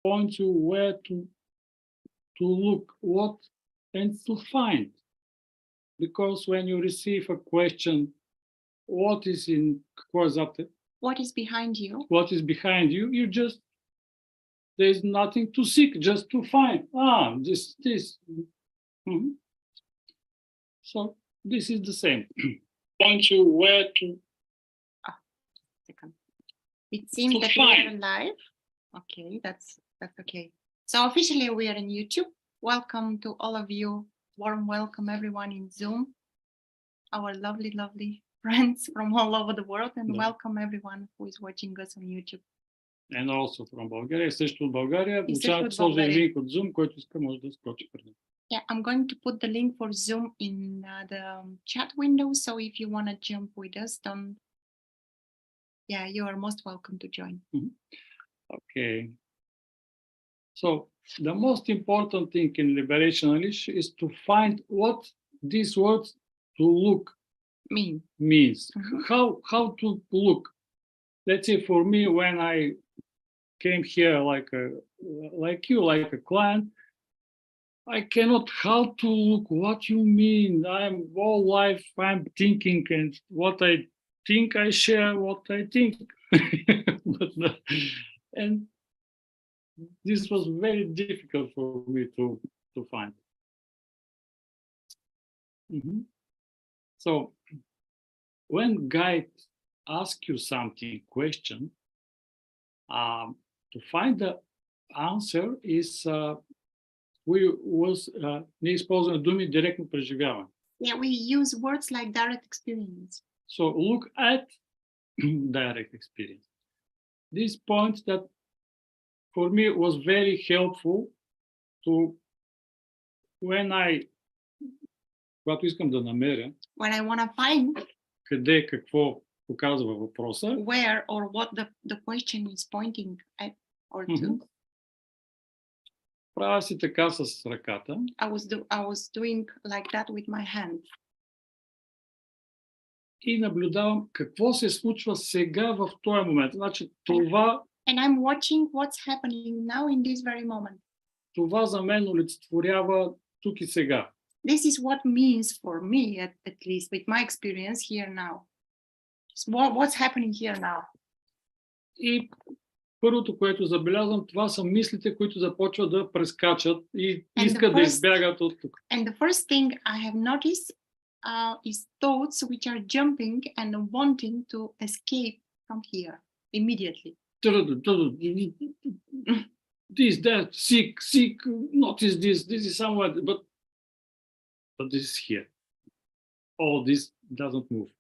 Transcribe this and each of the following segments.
point you where to look, what, and to find. Because when you receive a question, what is in what is behind you? What is behind you? You just, there's nothing to seek, just to find. This. Mm-hmm. So this is the same. Point you where to. Second. It seems that we are live. Okay, that's okay. So officially we are in YouTube. Welcome to all of you. Warm welcome everyone in Zoom. Our lovely, lovely friends from all over the world, and welcome everyone who is watching us on YouTube. And also from Bulgaria, също от България. Сложи линк от Zoom, който иска може да скочи преди. Yeah, I'm going to put the link for Zoom in the chat window. So if you want to jump with us, you are most welcome to join. Mm-hmm. Okay. So the most important thing in liberation English is to find what these words to look means. Mm-hmm. How to look. Let's say for me, when I came here like a client, I cannot how to look what you mean. I'm all life I'm thinking, and what I think I share what I think. And this was very difficult for me to find. Mm-hmm. So when guide asks you something, question, to find the answer is ние използваме думи директно преживяване. Yeah, we use words like direct experience. So look at direct experience. This point that for me was very helpful to когато искам да намеря, when I want to find къде какво показва въпроса, where or what the question is pointing at or to. Правя си така с ръката. I was doing like that with my hand. И наблюдавам какво се случва сега в този момент. Значи това. And I'm watching what's happening now in this very moment. Това за мен олицетворява тук и сега. This is what means for me, at least with my experience here now. What's happening here now? И първото, което забелязвам, това са мислите, които започват да прескачат и искат да избягат от тук. And the first thing I have noticed is thoughts which are jumping and wanting to escape from here immediately. This, that, seek, notice this is somewhere, but this is here. Oh, this doesn't move.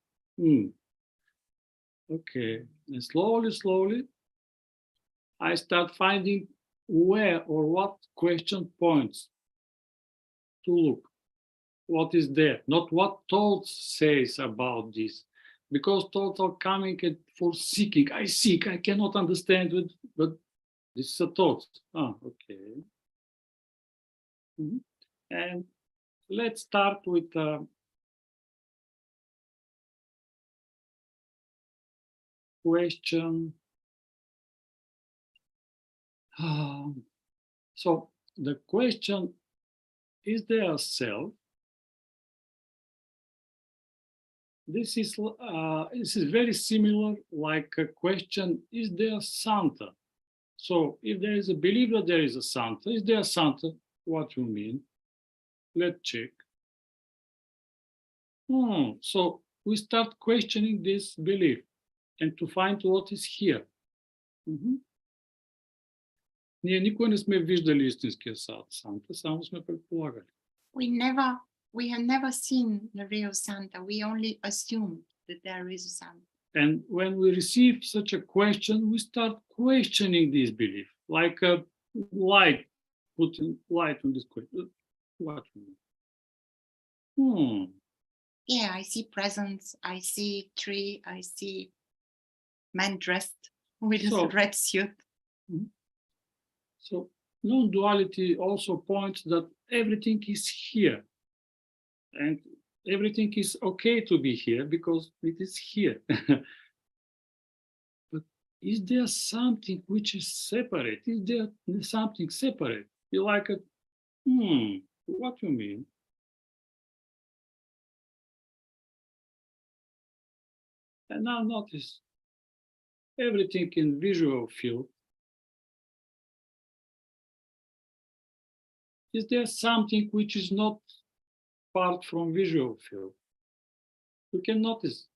Okay, and slowly, I start finding where or what question points to look. What is there? Not what thoughts says about this. Because thoughts are coming for seeking. I seek, I cannot understand it, but this is a thought. Okay. Mm-hmm. And let's start with question. So the question, is there a self? This is very similar like a question, is there a Santa? So if there is a belief that there is a Santa, is there a Santa? What you mean? Let's check. So we start questioning this belief and to find what is here. Ние никога не сме виждали истинския Санта, само сме предполагали. We have never seen the real Santa. We only assume that there is a Santa. And when we receive such a question, we start questioning this belief, like a light, putting light on this question. What? Yeah, I see presents, I see tree, I see man dressed with a red suit. So non-duality also points that everything is here. And everything is okay to be here because it is here. But is there something which is separate? Is there something separate? You like it? What you mean? And now notice everything in visual field. Is there something which is not part from visual field? You can notice,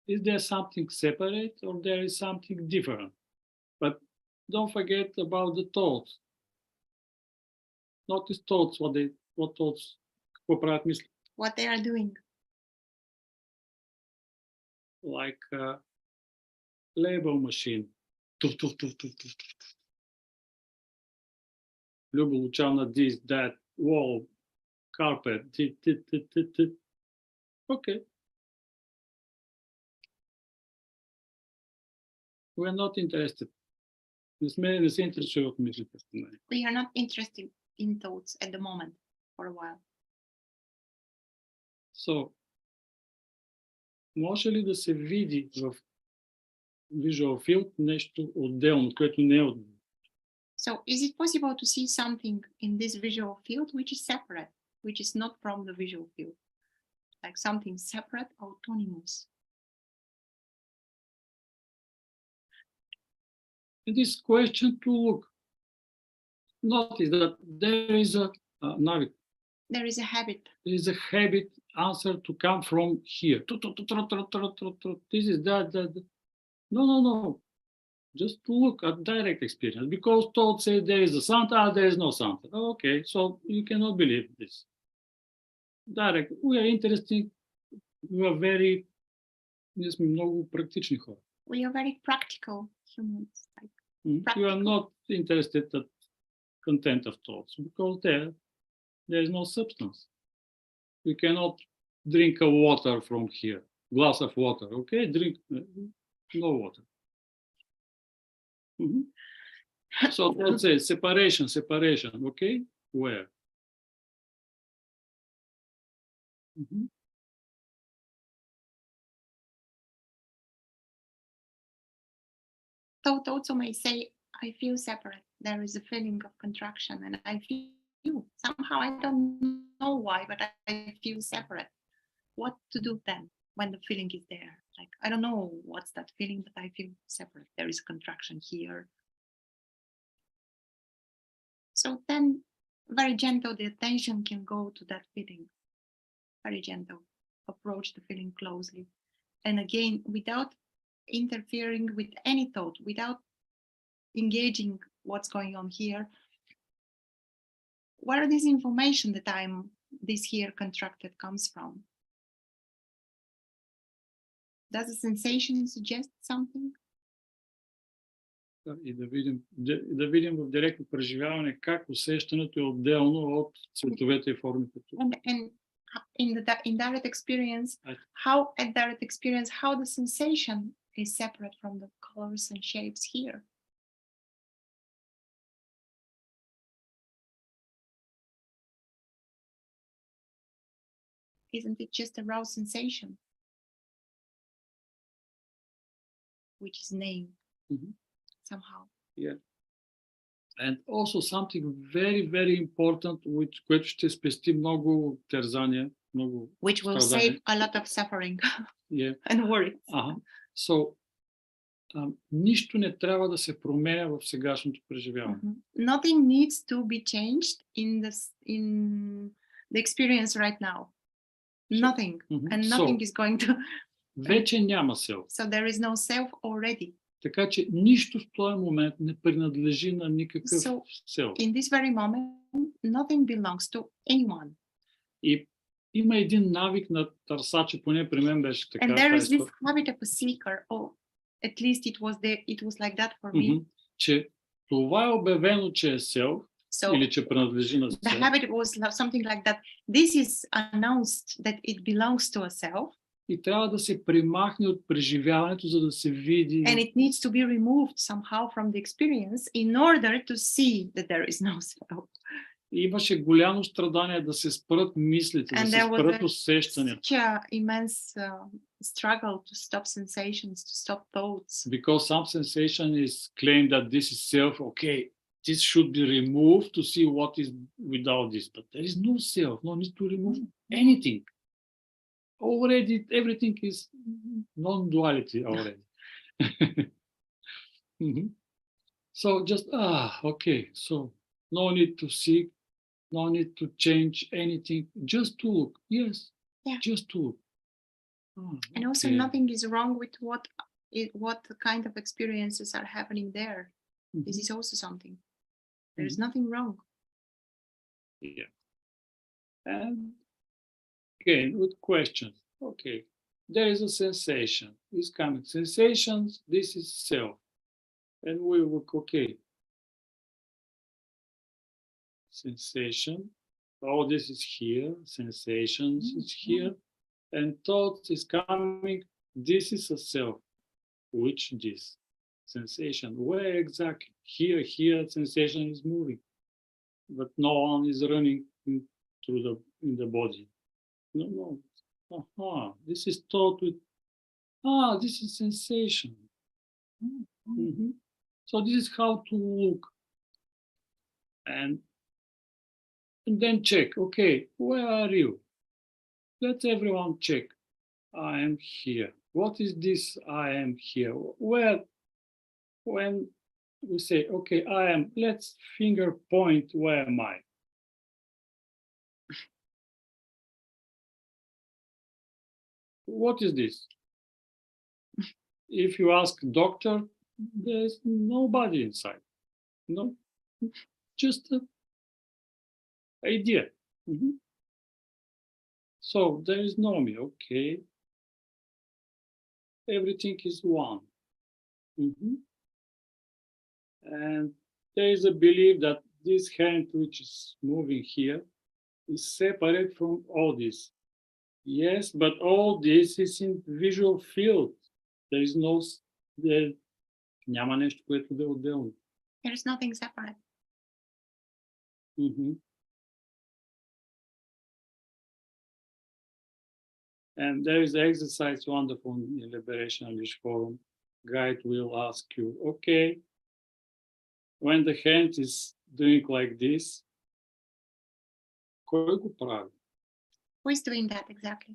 is there something separate or there is something different? But don't forget about the thoughts. Notice thoughts, what thoughts, какво правят мисли. What they are doing. Like label machine. Туф, туф, туф, туф, туф, туф. Люба Лучана, this, that, wall, carpet, Okay. We are not interested. Не се интересува от мислите. We are not interested in thoughts at the moment for a while. So, може ли да се види в visual field нещо отделно, което не е отделно? So, is it possible to see something in this visual field which is separate, which is not from the visual field? Like something separate, autonomous. In this question to look, notice that there is a There is a habit. There is a habit answer to come from here. This is that. No. Just to look at direct experience, because thought say there is a sound, there is no sound. Okay, so you cannot believe this. Direct. We are interested. We are very. Ние сме много практични хора. We are very practical humans. Like You are not interested in content of thoughts because there is no substance. You cannot drink a water from here, glass of water. Okay, drink no water. So let's say separation. Okay, where? Thought also may say, I feel separate. There is a feeling of contraction, and I feel somehow, I don't know why, but I feel separate. What to do then when the feeling is there? Like, I don't know what's that feeling, but I feel separate. There is contraction here. So then, very gentle, the attention can go to that feeling. Very gentle. Approach the feeling closely. And again, without interfering with any thought, without engaging what's going on here, where this information that this here contracted comes from? Does the sensation suggest something? И да видим в директно преживяване как усещането е отделно от цветовете и формите. And in direct experience, how the sensation is separate from the colors and shapes here. Isn't it just a raw sensation, which is named somehow? Yeah. And also something very, very important, което ще спести много тързания, много which will save a lot of suffering and worry. So, нищо не трябва да се променя в сегашното преживяване. Nothing needs to be changed in the experience right now. Nothing. And nothing is going to... Вече няма self. So there is no self already. Така че нищо в този момент не принадлежи на никакъв self. In this very moment, nothing belongs to anyone. И има един навик на търсача, поне при мен беше така. And there is this habit of a seeker, or at least it was like that for me. Че това е обявено, че е self, или че принадлежи на self. The habit was something like that. This is announced that it belongs to a self. И трябва да се примахне от преживяването, за да се види. And it needs to be removed somehow from the experience in order to see that there is no self. Имаше голямо страдание да се спрат мислите, да се спрат усещанията. Such an immense struggle to stop sensations, to stop thoughts? Because some sensation is claimed that this is self. Okay, this should be removed to see what is without this, but there is no self, no need to remove anything. Already everything is non-duality already. Mhm. So just okay, so no need to seek, no need to change anything, just to look. Yes, Yeah. just to look. And also okay. nothing is wrong with what kind of experiences are happening there. This Mhm. is also something. There's nothing wrong. Yeah. And again, with questions. Okay, there is a sensation. It's coming. Sensations, this is self. And we look, okay. Sensation. All this is here. Sensations is here. And thought is coming. This is a self. Which this? Sensation. Where exactly? Here, sensation is moving. But no one is running through in the body. No. This is thought with, this is sensation. Mm-hmm. So this is how to look. And then check, okay, where are you? Let everyone check. I am here. What is this I am here? Where, when we say, okay, I am, let's finger point, where am I? What is this? If you ask doctor, there's nobody inside. No, just an idea. Mm-hmm. So there is no me, okay. Everything is one. Mm-hmm. And there is a belief that this hand which is moving here is separate from all this. Yes, but all this is in visual field. There is no, няма нещо, което да е отделно. There is nothing separate. Mm-hmm. And there is exercise wonderful in Liberation Unleashed Forum. Guide will ask you, okay, when the hand is doing like this, кой го прави? Who is doing that exactly?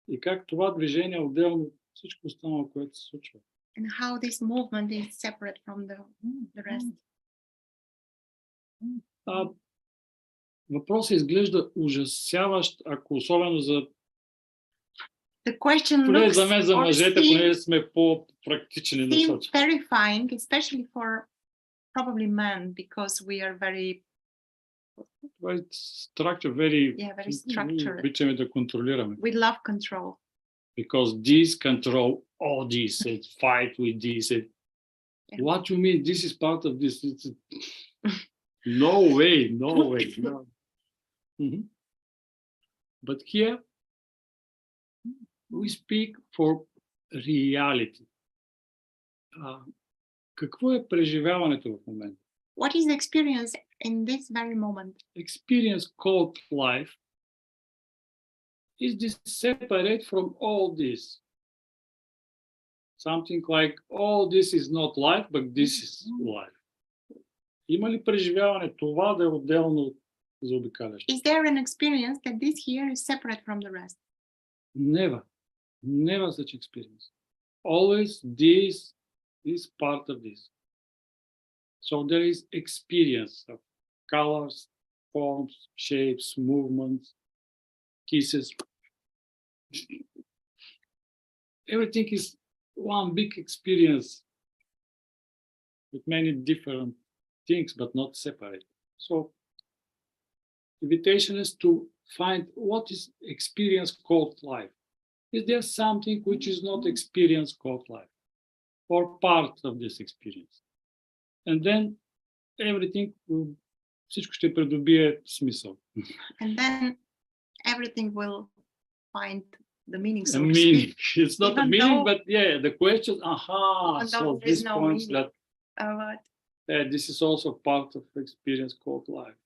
И как това движение е отделно от всичко останало, което се случва. And how this movement is separate from the rest. Въпросът изглежда ужасяващ, ако особено за The question поне looks за мен, за or мъжете, seems поне сме по-практични насочени. terrifying, especially for probably men, because we are very Structure, very, very structured. обичаме да контролираме. We love control. Because this control all this, and fight with this. And what you mean? This is part of this. It's, no way. No. Mm-hmm. But here, we speak for reality. Какво е преживяването в момента? What is the experience in this very moment? Experience called life is this separate from all this. Something like, all this is not life, but this is life. Има ли преживяване това да е отделно от заобикалящо? Is there an experience that this here is separate from the rest? Never such experience. Always this is part of this. So there is experience of colors, forms, shapes, movements, kisses. Everything is one big experience with many different things, but not separate. So invitation is to find what is experience called life. Is there something which is not experience called life, or part of this experience? And then everything, всичко ще придобие смисъл. And then everything will find the meaning. The meaning. It's not the meaning, but the question. So this points that this is also part of experience called life.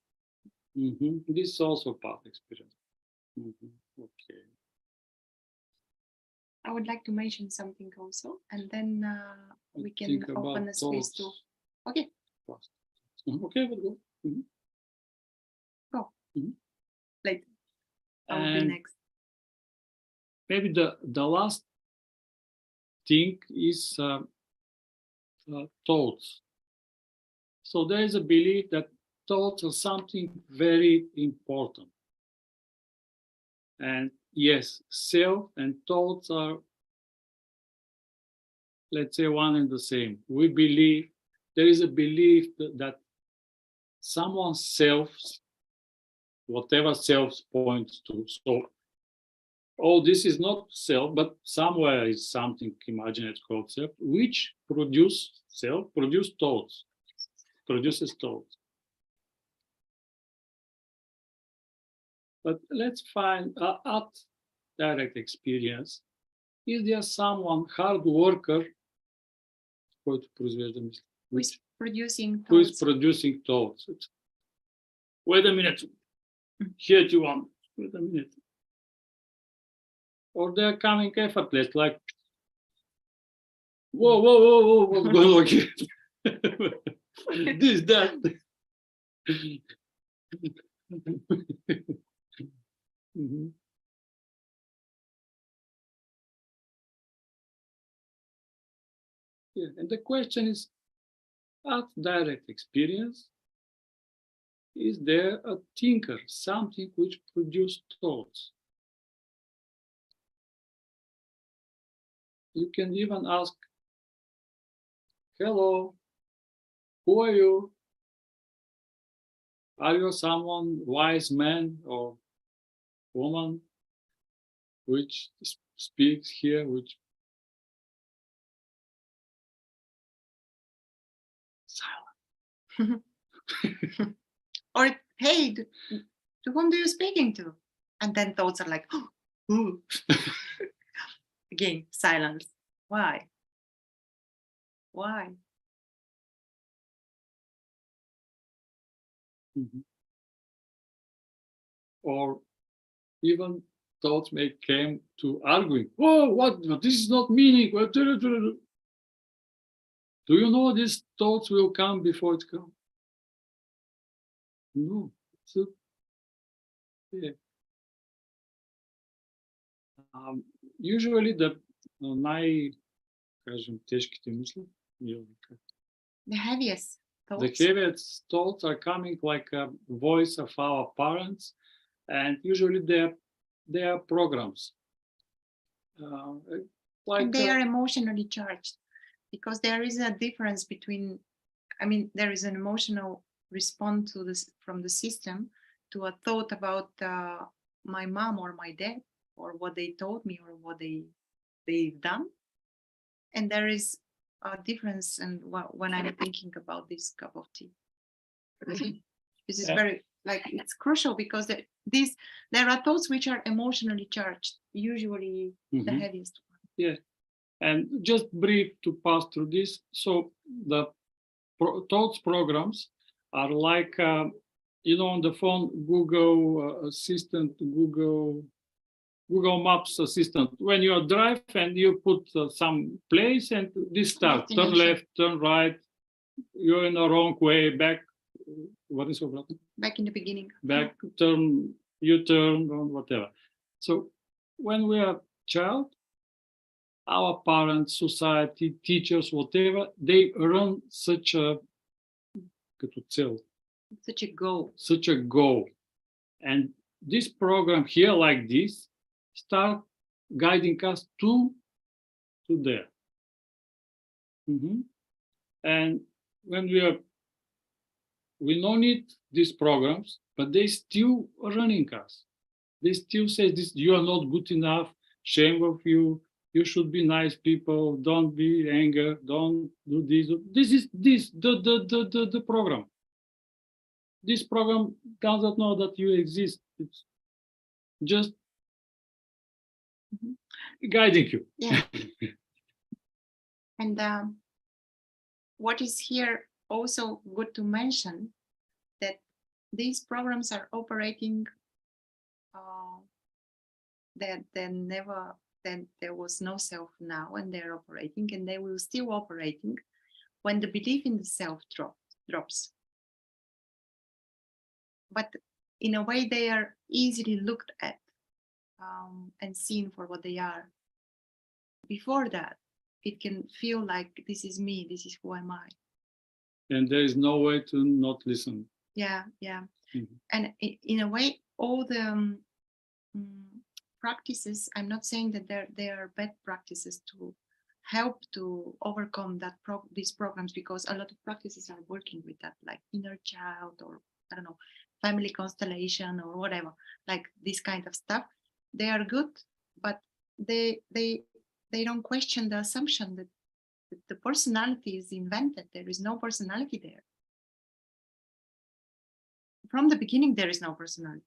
Mm-hmm. This is also part of experience. Mm-hmm. Okay. I would like to mention something also, and then we can Think open about the space to. thoughts. Okay, Okay, we'll go. Mhm. go. Mhm. Later. I will be And next. maybe the last thing is thoughts. So there is a belief that thoughts are something very important. And yes, self and thoughts are, let's say, one and the same. We believe, there is a belief that someone's self, whatever self points to. So, oh, this is not self, but somewhere is something imagined called self, which produces thoughts, produces thoughts. But let's find at direct experience, is there someone hard worker който произвежда мисли? Who is producing Who is thoughts? producing thoughts? Wait a minute. Here you want. Wait a minute. Or they're coming effortless, like, whoa, whoa, whoa, whoa, what's going on here? This, that. Mhm. Yeah, and the question is, at direct experience, is there a thinker, something which produces thoughts? You can even ask, hello, who are you? Are you someone wise man or woman which speaks here, which silent? Or hey, to whom do you speaking to? And then thoughts are like, ooh. Again, silence. Why? Why? Mhm. Or even thoughts may come to arguing. Oh, what? This is not meaning. Do you know these thoughts will come before it comes? No. So, yeah. Usually the кажем, тежките мисли, The heaviest the thoughts. heaviest thoughts are coming like a voice of our parents, and usually they are programs. And they are emotionally charged, because there is a difference between, I mean, there is an emotional response to this from the system to a thought about my mom or my dad, or what they told me, or what they've done. And there is a difference, and when I'm thinking about this cup of tea, this is very, like, it's crucial, because there are thoughts which are emotionally charged, usually the heaviest one. Yeah, and just brief to pass through this. So the thoughts programs are like, on the phone, Google Assistant, Google Maps Assistant. When you drive and you put some place and this start, turn left, turn right, you're in the wrong way, back. What is it? Back in the beginning. Back, turn, U-turn, or whatever. So when we are child, our parents, society, teachers, whatever, they run such a goal. And this program here, like this, start guiding us to there. And when we don't need these programs, but they still running us. They still say this: you are not good enough, shame of you, you should be nice people, don't be angry, don't do this. This is the program. This program doesn't know that you exist. It's just guiding you. Yeah. And what is here also good to mention, that these programs are operating, that they never then there was no self now, and they're operating, and they will still operating when the belief in the self drops. But in a way, they are easily looked at and seen for what they are. Before that, it can feel like this is me, this is who am I. And there is no way to not listen. Yeah. Mhm. And in a way, all the practices, I'm not saying that they are bad practices to help to overcome that these programs, because a lot of practices are working with that, like inner child, or I don't know, family constellation, or whatever, like this kind of stuff. They are good, but they don't question the assumption that the personality is invented. There is no personality there. From the beginning, there is no personality,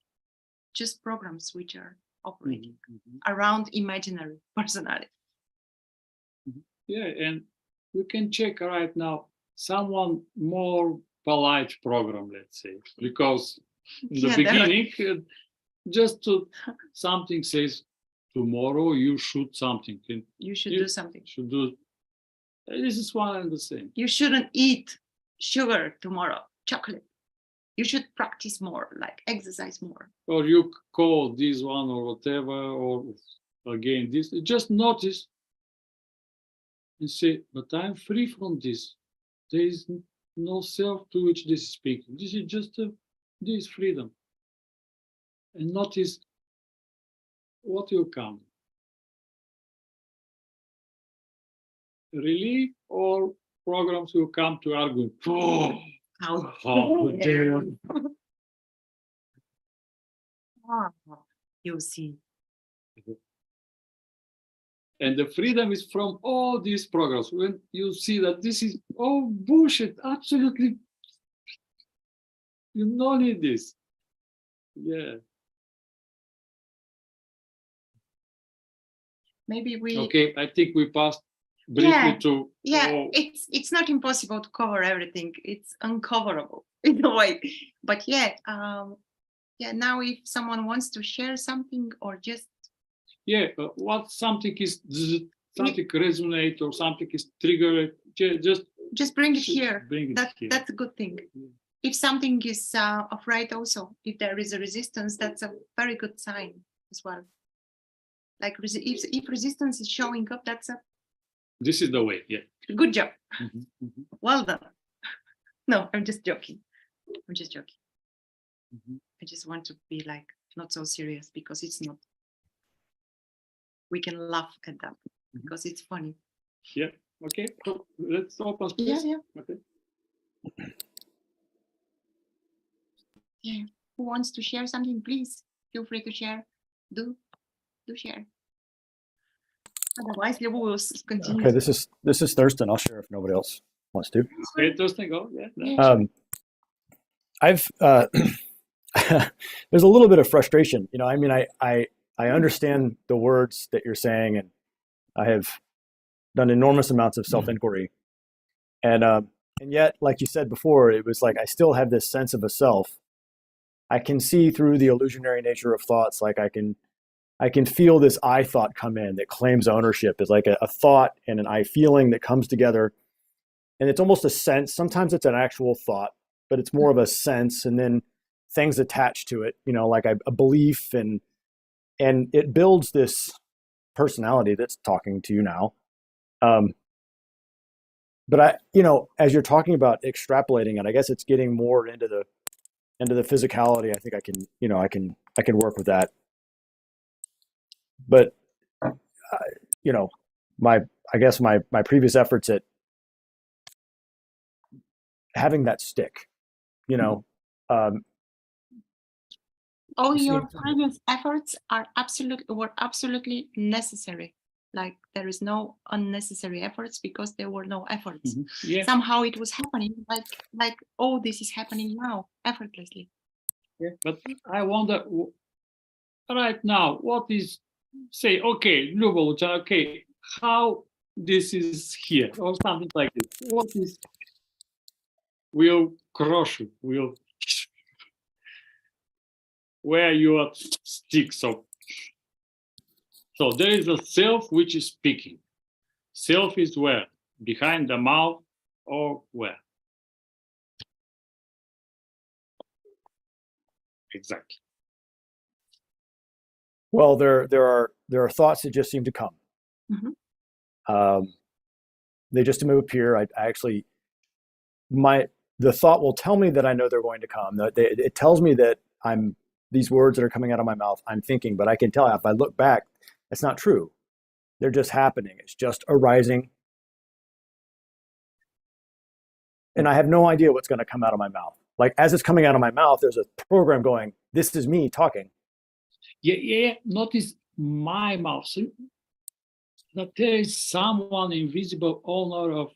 just programs which are operating around imaginary personality. Yeah, and you can check right now someone more polite program, let's say, because in the beginning, just something says tomorrow you should something. You should do something. Should do. This is one and the same. You shouldn't eat sugar tomorrow, chocolate. You should practice more, like exercise more. Or you call this one or whatever, or again this. Just notice and say, but I'm free from this. There is no self to which this is speaking. This is just this freedom. And notice what will come. Relief, or programs will come to argue. Oh, how dare you see. And the freedom is from all these programs. When you see that this is all bullshit, absolutely, you don't need this. Yeah. Maybe we. Okay, I think we passed briefly to. Yeah, it's not impossible to cover everything. It's uncoverable in a way. But now if someone wants to share something or just. Yeah, what something is something resonate or something is triggered, just bring it here. Bring it here. That's a good thing. If something is afraid, also, if there is a resistance, that's a very good sign as well. Like if resistance is showing up, this is the way. Yeah. Good job. Well done. No, I'm just joking. I just want to be like not so serious, because it's not. We can laugh at that because it's funny. Yeah. Okay. So let's open space. Yeah. Okay. Yeah. Who wants to share something? Please feel free to share. Do share. Otherwise, we will continue. Okay, this is Thurston. I'll share if nobody else wants to. Okay, Thurston, go. Yeah. I've there's a little bit of frustration. I mean, I understand the words that you're saying, and I have done enormous amounts of self-inquiry, and yet, like you said before, it was like I still have this sense of a self. I can see through the illusionary nature of thoughts. Like I can feel this I thought come in that claims ownership. It's like a thought and an I feeling that comes together, and it's almost a sense. Sometimes it's an actual thought, but it's more of a sense, and then things attached to it. Like a belief and it builds this personality that's talking to you now. But as you're talking about extrapolating it, I guess it's getting more into the physicality. I think I can work with that. But my previous efforts at having that stick, all your previous efforts were absolutely necessary. Like there is no unnecessary efforts, because there were no efforts. Yeah. Somehow it was happening, like all this is happening now effortlessly. Yeah. But I wonder right now, what is, say, okay, Luchanauzunova, okay, how this is here or something like this. What is will crush you, will where your sticks of So there is a self which is speaking. Self is where? Behind the mouth or where? Exactly. Well, there are thoughts that just seem to come. They just appear. I actually, the thought will tell me that I know they're going to come. It tells me that these words that are coming out of my mouth, I'm thinking, but I can tell if I look back, that's not true. They're just happening. It's just arising. And I have no idea what's going to come out of my mouth. Like as it's coming out of my mouth, there's a program going, this is me talking. Yeah. Notice my mouth. See? That there is someone invisible owner of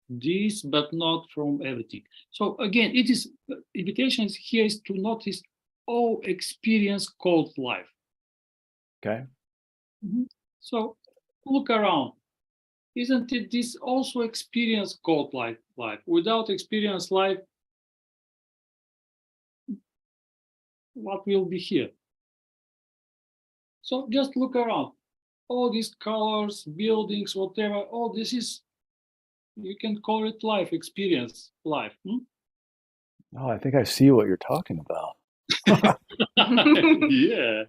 this, but not from everything. So again, it is invitation here is to notice all experience called life. Okay. So look around. Isn't it this also experience called life? Without experience life, what will be here? So just look around. All these colors, buildings, whatever, all this is, you can call it life, experience, life. Oh, I think I see what you're talking about. Yeah.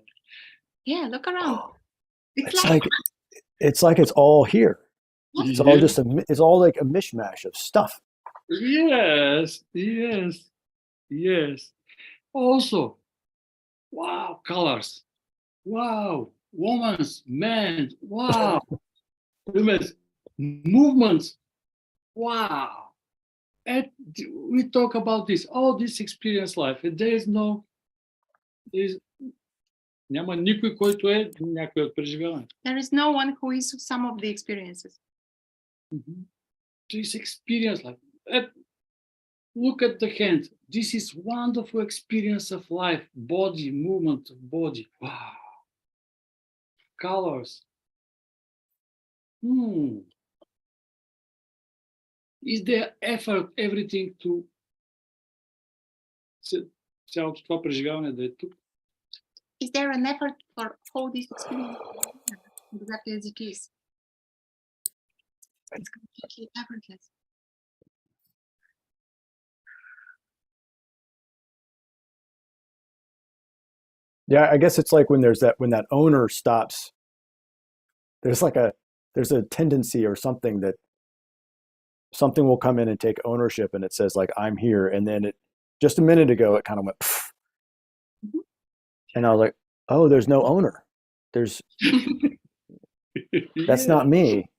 Yeah, look around. It's like it's all here. It's all just it's all like a mishmash of stuff. Yes. Also, wow, colors. Wow, women's, men. Wow, women's movements. Wow. And we talk about this, all this experience life. And няма никой, който е някой от преживяване. There is no one who is some of the experiences. This experience life. Look at the hand. This is wonderful experience of life. Body, movement of body. Wow. Colors. Is there effort, everything to цялото това преживяване да е тук? Is there an effort for all this experience exactly as it is? It's completely effortless. Yeah, I guess it's like when that owner stops, there's a tendency or something that something will come in and take ownership and it says like, I'm here. And then just a minute ago, it kind of went, and I was like, oh, there's no owner. That's not me.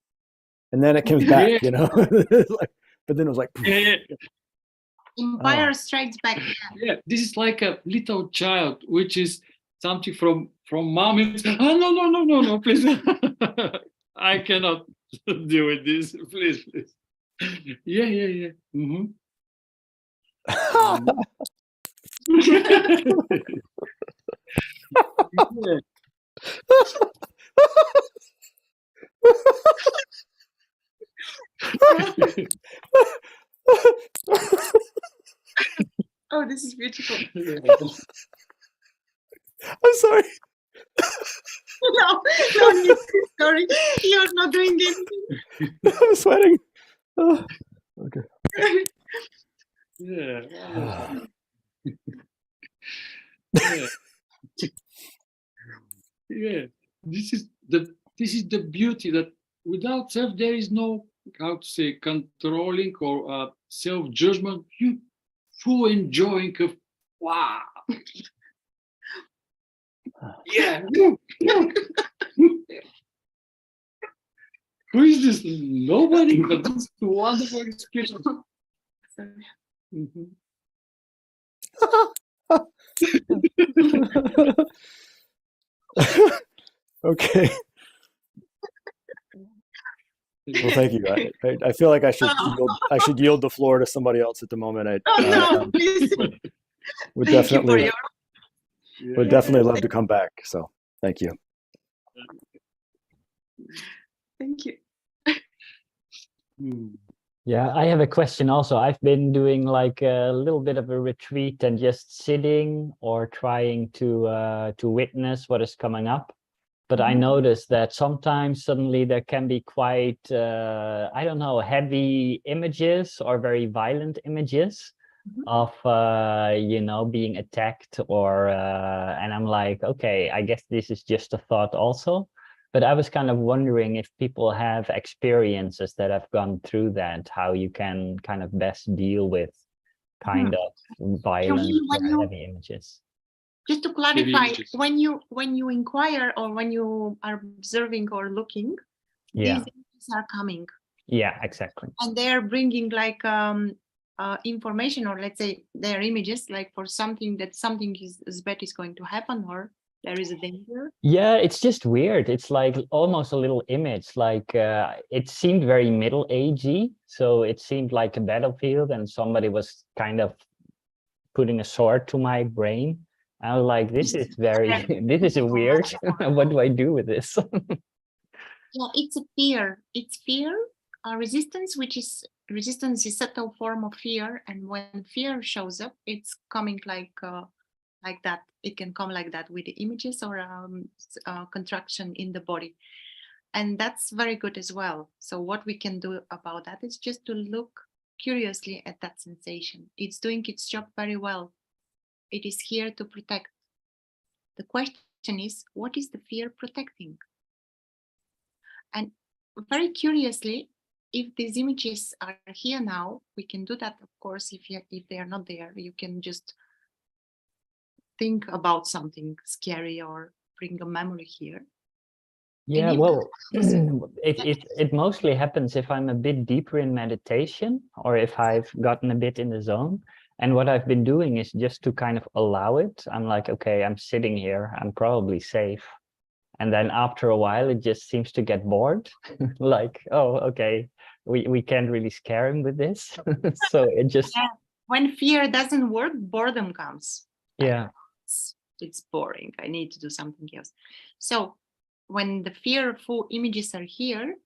And then it comes back, you know, but then it was like, Empire strikes back. Yeah, this is like a little child, which is something from mom. It's, oh, no, please. I cannot deal with this. Please. Yeah. Oh, this is beautiful. I'm sorry. No, sorry. You're not doing anything. I'm sweating. Oh, okay. Yeah. Yeah. This is the beauty that without self there is no, how to say, controlling or self-judgment. You full enjoying of wow. Yeah. Who is this? Nobody, but this is a wonderful experience. Okay. Well, thank you. I feel like I should yield the floor to somebody else at the moment. No, please. Would Thank you for definitely love to come back. So thank you. Thank you. Yeah, I have a question also. I've been doing like a little bit of a retreat and just sitting or trying to witness what is coming up. But I noticed that sometimes suddenly there can be quite, I don't know, heavy images or very violent images of, you know, being attacked or, and I'm like, okay, I guess this is just a thought also. But I was kind of wondering if people have experiences that have gone through that, how you can kind of best deal with kind of violent or heavy images. Just to clarify, when you inquire or when you are observing or looking, these images are coming. Yeah, exactly. And they're bringing like information, or let's say they're images like for something that something is bad is going to happen, or there is a danger. Yeah, it's just weird. It's like almost a little image, like it seemed very middle-agey. So it seemed like a battlefield and somebody was kind of putting a sword to my brain. I was like, this is very, this is weird. What do I do with this? Yeah, it's a fear. It's fear, resistance, which is resistance is subtle form of fear. And when fear shows up, it's coming like that. It can come like that with the images or contraction in the body. And that's very good as well. So what we can do about that is just to look curiously at that sensation. It's doing its job very well. It is here to protect. The question is, what is the fear protecting? And very curiously, if these images are here now, we can do that, of course. If they are not there, you can just think about something scary or bring a memory here. Yeah, well, it mostly happens if I'm a bit deeper in meditation or if I've gotten a bit in the zone. And what I've been doing is just to kind of allow it. I'm like, okay, I'm sitting here, I'm probably safe. And then after a while, it just seems to get bored. Like, oh, okay, we can't really scare him with this. So it just... When fear doesn't work, boredom comes. Yeah. It's boring. I need to do something else. So when the fearful images are here,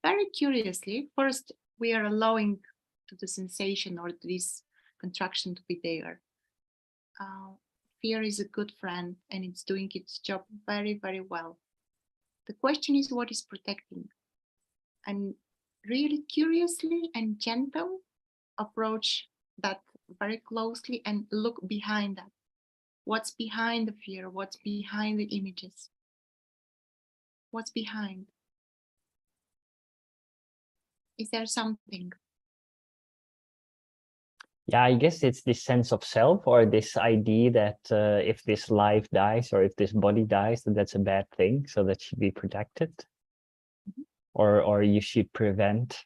very curiously, first we are allowing to the sensation or to this contraction to be there. Fear is a good friend and it's doing its job very, very well. The question is, what is protecting? And really curiously and gentle approach that very closely and look behind that. What's behind the fear? What's behind the images? What's behind? Is there something? Yeah, I guess it's this sense of self or this idea that if this life dies or if this body dies, that that's a bad thing. So that should be protected. Or you should prevent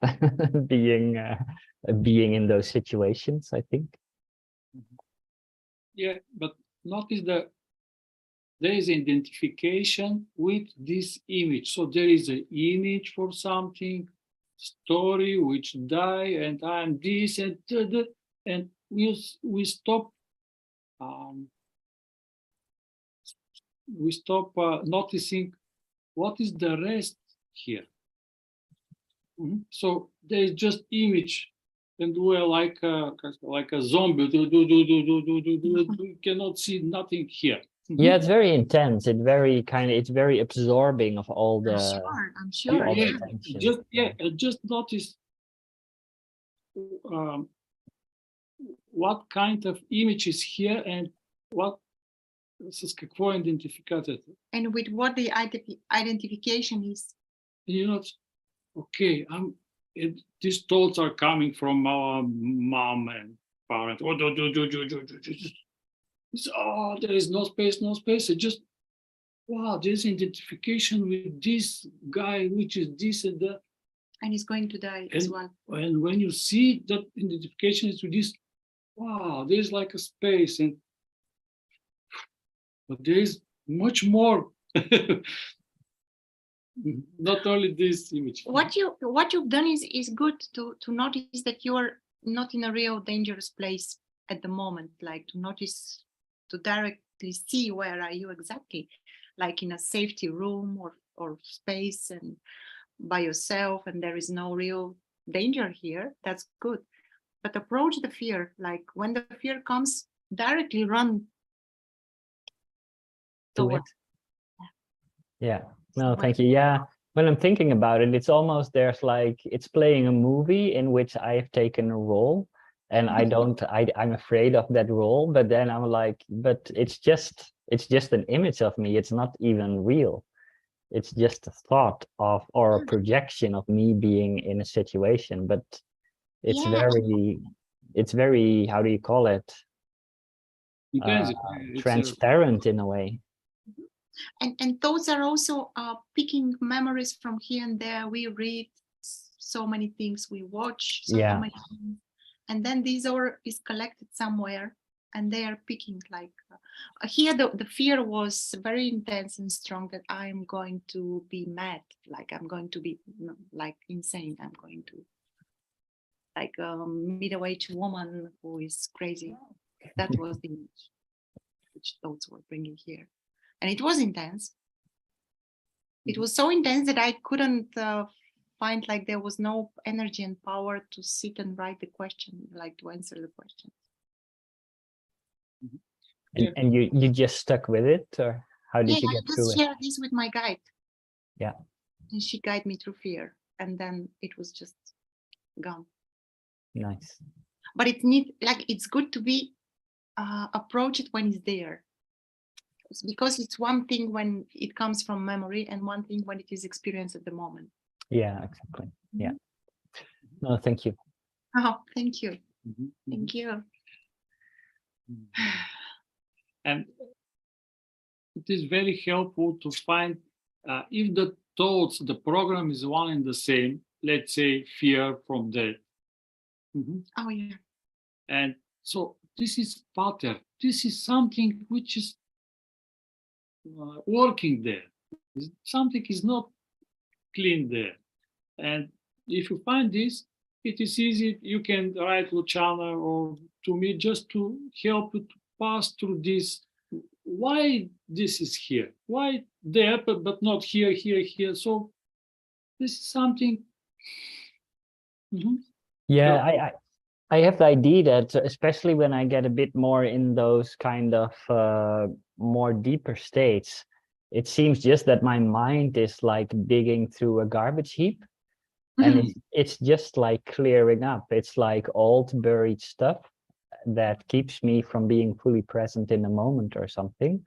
being in those situations, I think. Yeah, but notice that there is identification with this image. So there is an image for something, story which die, and I'm this and that, and we stop noticing what is the rest here. So there is just image, and we're like a zombie. We cannot see nothing here. Yeah, it's very intense. It's very absorbing of all the. I'm sure. All Yeah, the tension. just notice what kind of image is here and what с какво идентификацията. And with what the identification is. You know, okay, these thoughts are coming from our mom and parents. Oh, there is no space, no space. It just, wow, there's identification with this guy, which is this and that. And he's going to die as well. And when you see that identification is with this, wow, there's like a space, but there is much more. Not only this image. What you've done is good to notice that you are not in a real dangerous place at the moment, like to notice, to directly see where are you exactly, like in a safety room or space and by yourself, and there is no real danger here. That's good. But approach the fear, like when the fear comes, directly run to it. Yeah. No, thank you. Yeah. When I'm thinking about it, it's almost there's like it's playing a movie in which I have taken a role, and I'm afraid of that role, but then I'm like, but it's just an image of me. It's not even real. It's just a thought of or a projection of me being in a situation, but it's Yeah. very, how do you call it? Intensive. It's Transparent in a way. And those are also picking memories from here and there. We read so many things, we watch so Yeah. many things, and then these all is collected somewhere, and they are picking like here the fear was very intense and strong, that I'm going to be mad, like I'm going to be like insane, I'm going to like a middle-aged woman who is crazy. That was the image which those were bringing here. And it was intense. It was so intense that I couldn't find, like, there was no energy and power to sit and write the question, like to answer the question. And you just stuck with it, or how did you I get just through it? shared this with my guide. Yeah. And she guided me through fear, and then it was just gone. Nice. But it's good to be approach it when it's there. Because it's one thing when it comes from memory and one thing when it is experienced at the moment. Yeah, exactly. Yeah. No, thank you. Oh, thank you. Thank you. And it is very helpful to find if the thoughts, the program is one and the same, let's say fear from death. Oh, yeah. And so this is pattern. This is something which is working there. Something is not clean there. And if you find this, it is easy. You can write Luciana or to me just to help you to pass through this. Why this is here? Why there, but not here, here, here? So this is something. Yeah, I have the idea that especially when I get a bit more in those kind of more deeper states, it seems just that my mind is like digging through a garbage heap, and it's just like clearing up. It's like old buried stuff that keeps me from being fully present in the moment or something.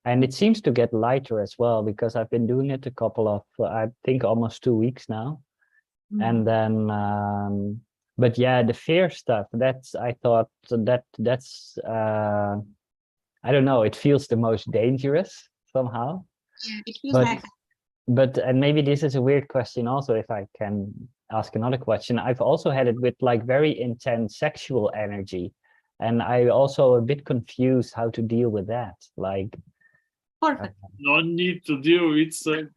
And it seems to get lighter as well, because I've been doing it a couple of, I think almost 2 weeks now. And then, but yeah, the fear stuff, I thought that's, I don't know, it feels the most dangerous somehow. Yeah, it feels like. And maybe this is a weird question also, if I can ask another question. I've also had it with like very intense sexual energy. And I also a bit confused how to deal with that. Like, perfect. No need to deal. It's a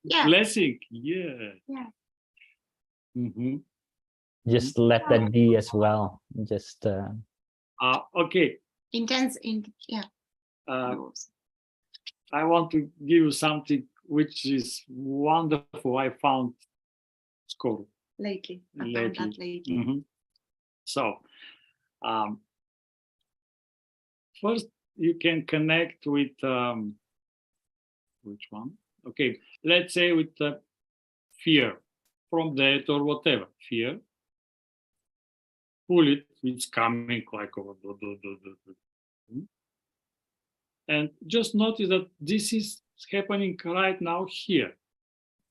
blessing. Yeah. Just let that be as well. Just okay. Intense. I want to give you something which is wonderful. I found school lately. I found that lately. So first you can connect with which one? Okay, let's say with fear from death or whatever. Fear. Pull it. It's coming like over. And just notice that this is happening right now here,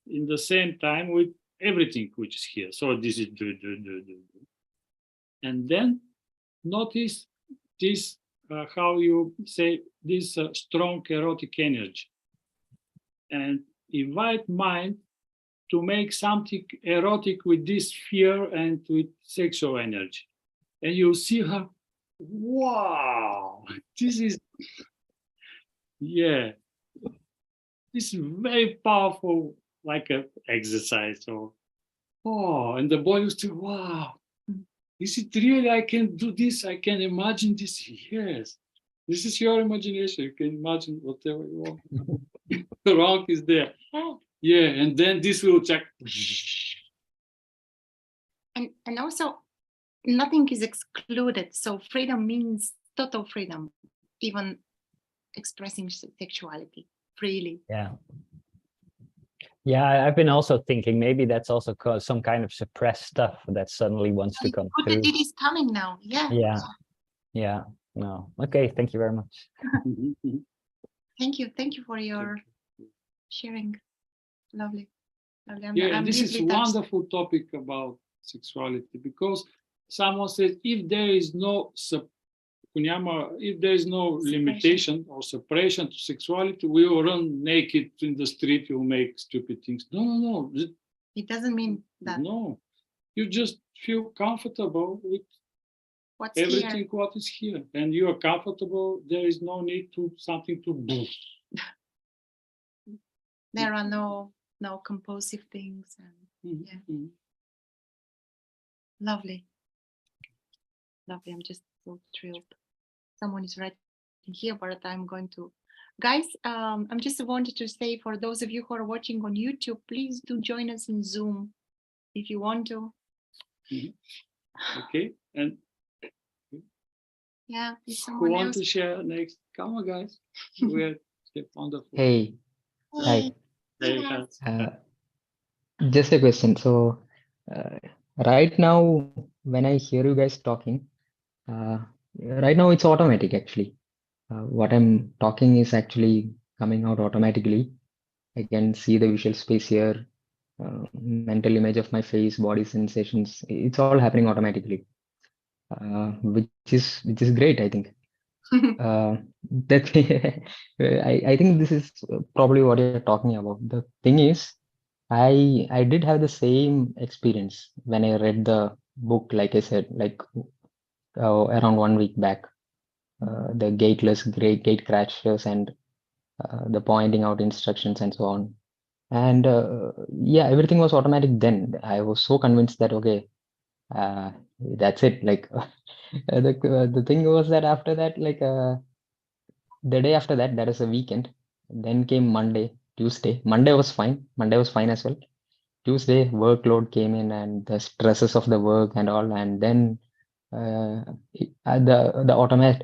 in the same time with everything which is here. So this is do. And then notice this, how you say, this strong erotic energy. And invite mind to make something erotic with this fear and with sexual energy. And you see her, wow, this is, yeah, this is very powerful, like an exercise. So, and the boy used to, wow, is it really? I can do this. I can imagine this. Yes, this is your imagination. You can imagine whatever you want. The wrong is there. Yeah, and then this will check. And also, nothing is excluded. So freedom means total freedom, even expressing sexuality. freely. Yeah. Yeah, I've been also thinking maybe that's also some kind of suppressed stuff that suddenly wants to come But through. it is coming now. Yeah. Yeah. Yeah. No. Okay. Thank you very much. Thank you. Thank you for your sharing. Lovely. Lovely. Yeah, I'm this is deeply touched. wonderful topic about sexuality, because someone says if there is no if there is no limitation or separation to sexuality, we will run naked in the street, we'll make stupid things. No. It doesn't mean that. No, you just feel comfortable with What's everything here? what is here, and you are comfortable. There is no need to something to do. There are no compulsive things. And Mhm. lovely. Lovely. I'm just so thrilled. Someone is writing here, but I'm going to. Guys, I'm just wanted to say, for those of you who are watching on YouTube, please do join us in Zoom if you want to. Okay, and Yeah, if who someone want else. to share next? Come on, guys. We're wonderful. Hey, hi. Hey, Yes. Just a question. So, right now, when I hear you guys talking, right now it's automatic actually. What I'm talking is actually coming out automatically. I can see the visual space here, mental image of my face, body sensations. It's all happening automatically, which is great, I think. That I think this is probably what you're talking about. The thing is, I did have the same experience when I read the book, like I said, like around 1 week back, the gate crashes and the pointing out instructions and so on. And yeah, everything was automatic then. I was so convinced that okay, that's it. Like the thing was that after that, like the day after that, that is a weekend. Then came Monday, Tuesday. Monday was fine. Monday was fine as well. Tuesday, workload came in and the stresses of the work and all, and then the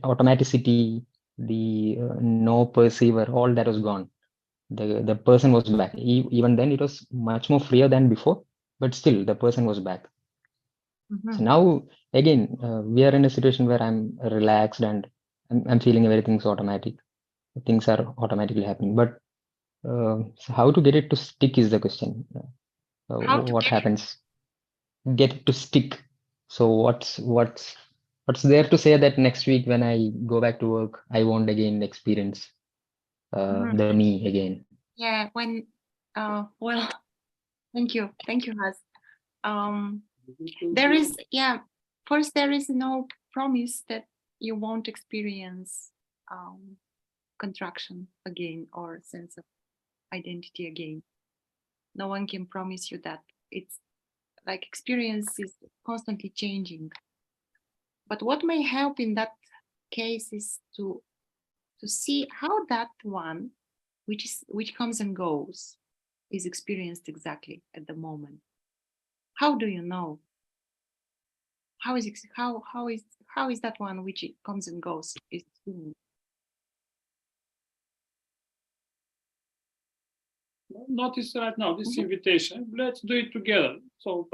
automaticity, the no perceiver, all that was gone. The person was back. Even then, it was much more freer than before, but still, the person was back. So now, again, we are in a situation where I'm relaxed and I'm feeling everything's automatic. Things are automatically happening. But so how to get it to stick is the question. How to What get it? happens? Get it to stick. So what's there to say that next week when I go back to work, I won't again experience the me again? Yeah, when well, thank you, Haz. There is, first there is no promise that you won't experience contraction again or sense of identity again. No one can promise you that. It's like experience is constantly changing. But what may help in that case is to see how that one, which comes and goes, is experienced exactly at the moment. How do you know? How is that one which it comes and goes is Notice right now this invitation. Let's do it together. So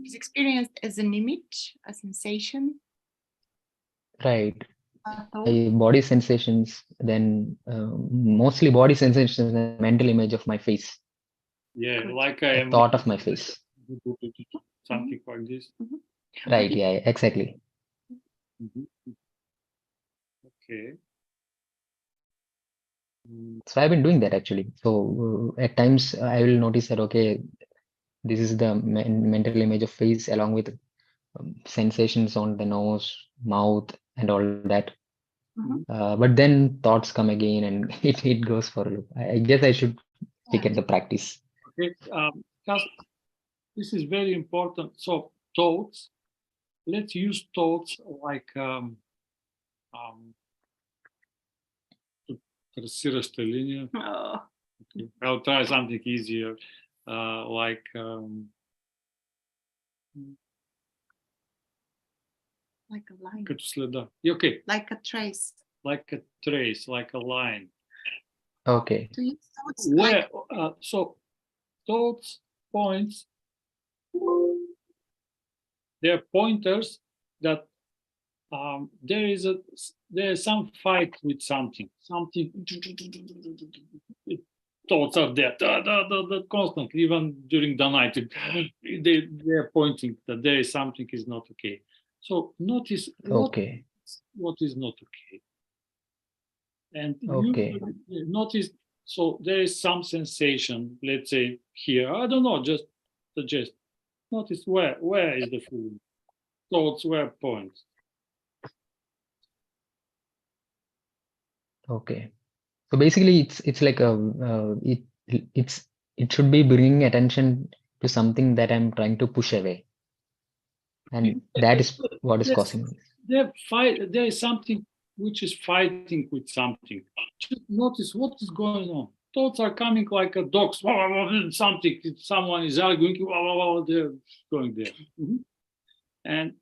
is experienced as an image, a sensation, Right. a thought? Body sensations, then mostly body sensations and mental image of my face, yeah, Good. like I a am thought of my face. something like this. Right. Yeah. Exactly. Okay. So I've been doing that actually. So at times I will notice that okay, this is the mental image of face along with sensations on the nose, mouth, and all that. But then thoughts come again and it goes for a loop. I guess I should stick at the practice. Okay. Because this is very important. So thoughts. Let's use thoughts like трассираща линия. Okay. I'll try something easier, like Like a line. като следа. Okay. Like a trace. Like a trace, like a line. Okay. Do you thoughts Where so thoughts points, they're pointers that there is some fight with something thoughts are there constantly, even during the night they're pointing that there is something is not okay. So notice Okay. what is not okay, and Okay. you notice. So there is some sensation, let's say here, I don't know, just suggest, notice where is the feeling, thoughts, where points. Okay. So basically, it's like a it should be bringing attention to something that I'm trying to push away, and that is what is causing this. There is something which is fighting with something. Just notice what is going on. Thoughts are coming like a dogs. Something, someone is arguing. They're going there. And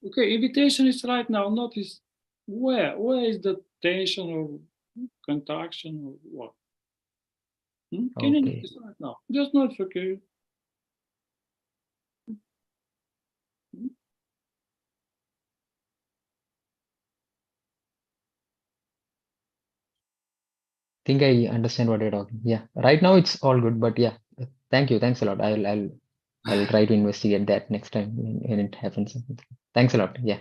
okay, invitation is right now. Notice where is the tension or contraction or what? Can you Okay. notice right now? Just notice, okay. Think I understand what you're talking. Yeah. Right now it's all good, but yeah. Thank you. Thanks a lot. I'll try to investigate that next time when it happens. Thanks a lot. Yeah.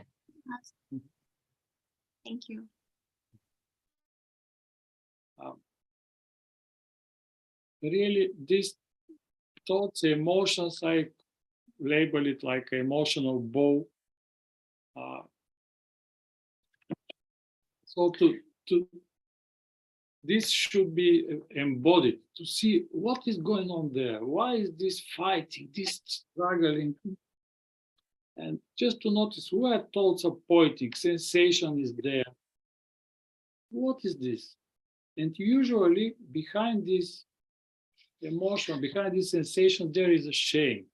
Thank you. Really, these thoughts, emotions, I label it like an emotional bow. So this should be embodied to see what is going on there. Why is this fighting, this struggling? And just to notice where thoughts are pointing, sensation is there. What is this? And usually behind this emotion, behind this sensation, there is a shame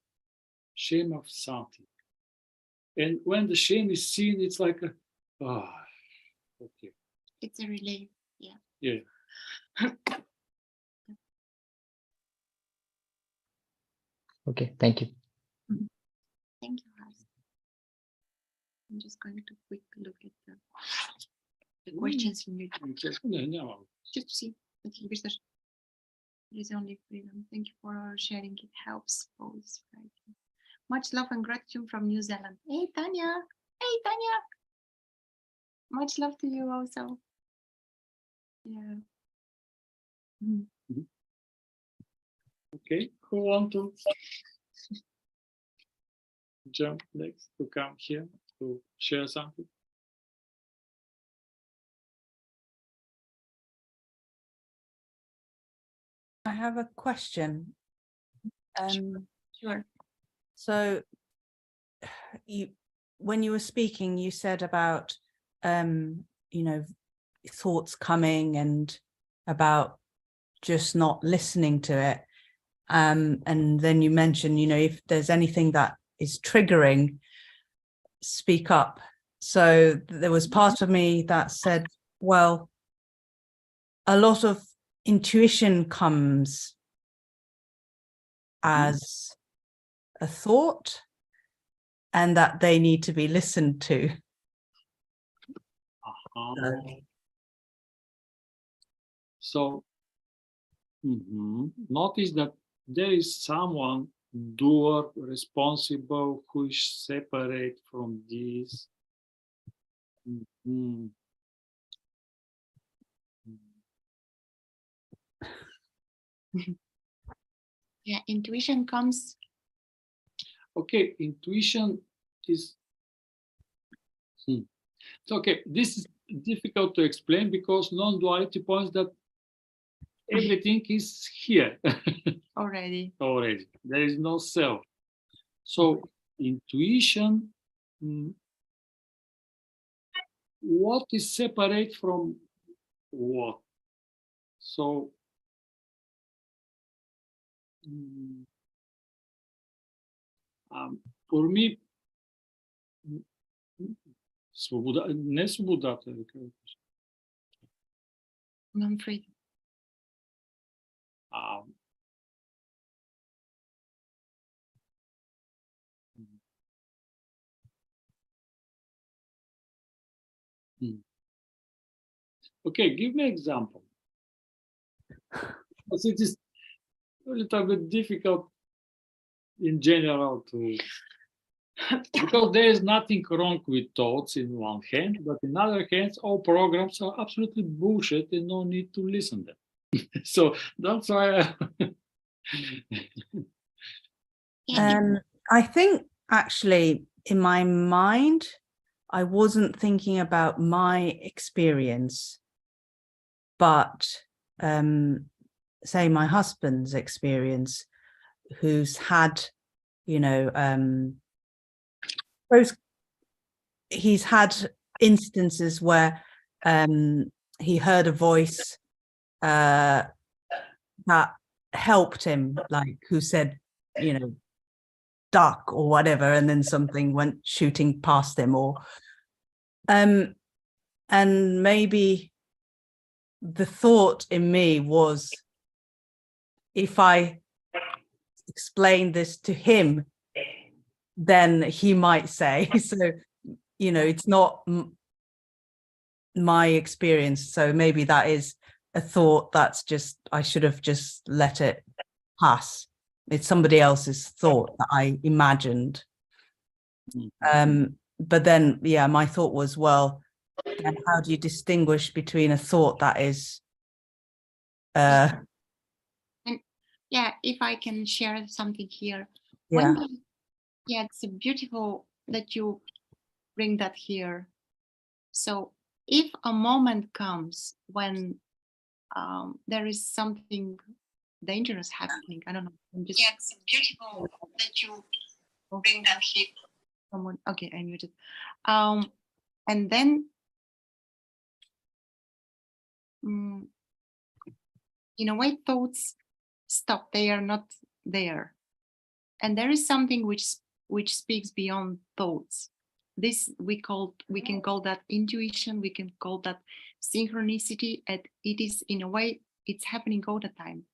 of something. And when the shame is seen, it's like a, okay. It's a relief. Yeah. Yeah. Okay. Thank you. Thank you, Hans. I'm just going to quick look at the questions in YouTube. Just to see that he wishes there is only freedom. Thank you for sharing. It helps both. Right? Much love and gratitude from New Zealand. Hey, Tanya. Hey, Tanya. Much love to you also. Yeah. Okay, who want to jump next to come here to share something? I have a question. Sure. So when you were speaking, you said about, thoughts coming and about just not listening to it. And then you mentioned, if there's anything that is triggering, speak up. So there was part of me that said, well, a lot of intuition comes as a thought and that they need to be listened to. So notice that there is someone doer responsible who is separate from this. Yeah, intuition comes. Okay, intuition is. Okay, this is difficult to explain because non-duality points that everything is here Already. There is no self. So intuition, what is separate from what? So for me, свобода, не свободата. Non-freedom. Um, Okay, give me an example. Because it is a little bit difficult in general to, because there is nothing wrong with thoughts in one hand, but in other hands, all programs are absolutely bullshit and no need to listen to them. So that's why I think actually in my mind, I wasn't thinking about my experience, but say my husband's experience, who's had, you know, he's had instances where he heard a voice that helped him, like who said, you know, duck or whatever, and then something went shooting past him, or and maybe the thought in me was, if I explain this to him, then he might say so, you know, it's not my experience, so maybe that is a thought that's just, I should have just let it pass. It's somebody else's thought that I imagined. But then, yeah, my thought was, well, then how do you distinguish between a thought that is And yeah, if I can share something here. yeah. Yeah, it's beautiful that you bring that here. So if a moment comes when there is something dangerous happening, I don't know. Yeah, it's beautiful that you bring that here. Someone, okay, I muted. And then, in a way, thoughts stop. They are not there, and there is something which speaks beyond thoughts. This we can call that intuition. We can call that synchronicity. And it is, in a way, it's happening all the time.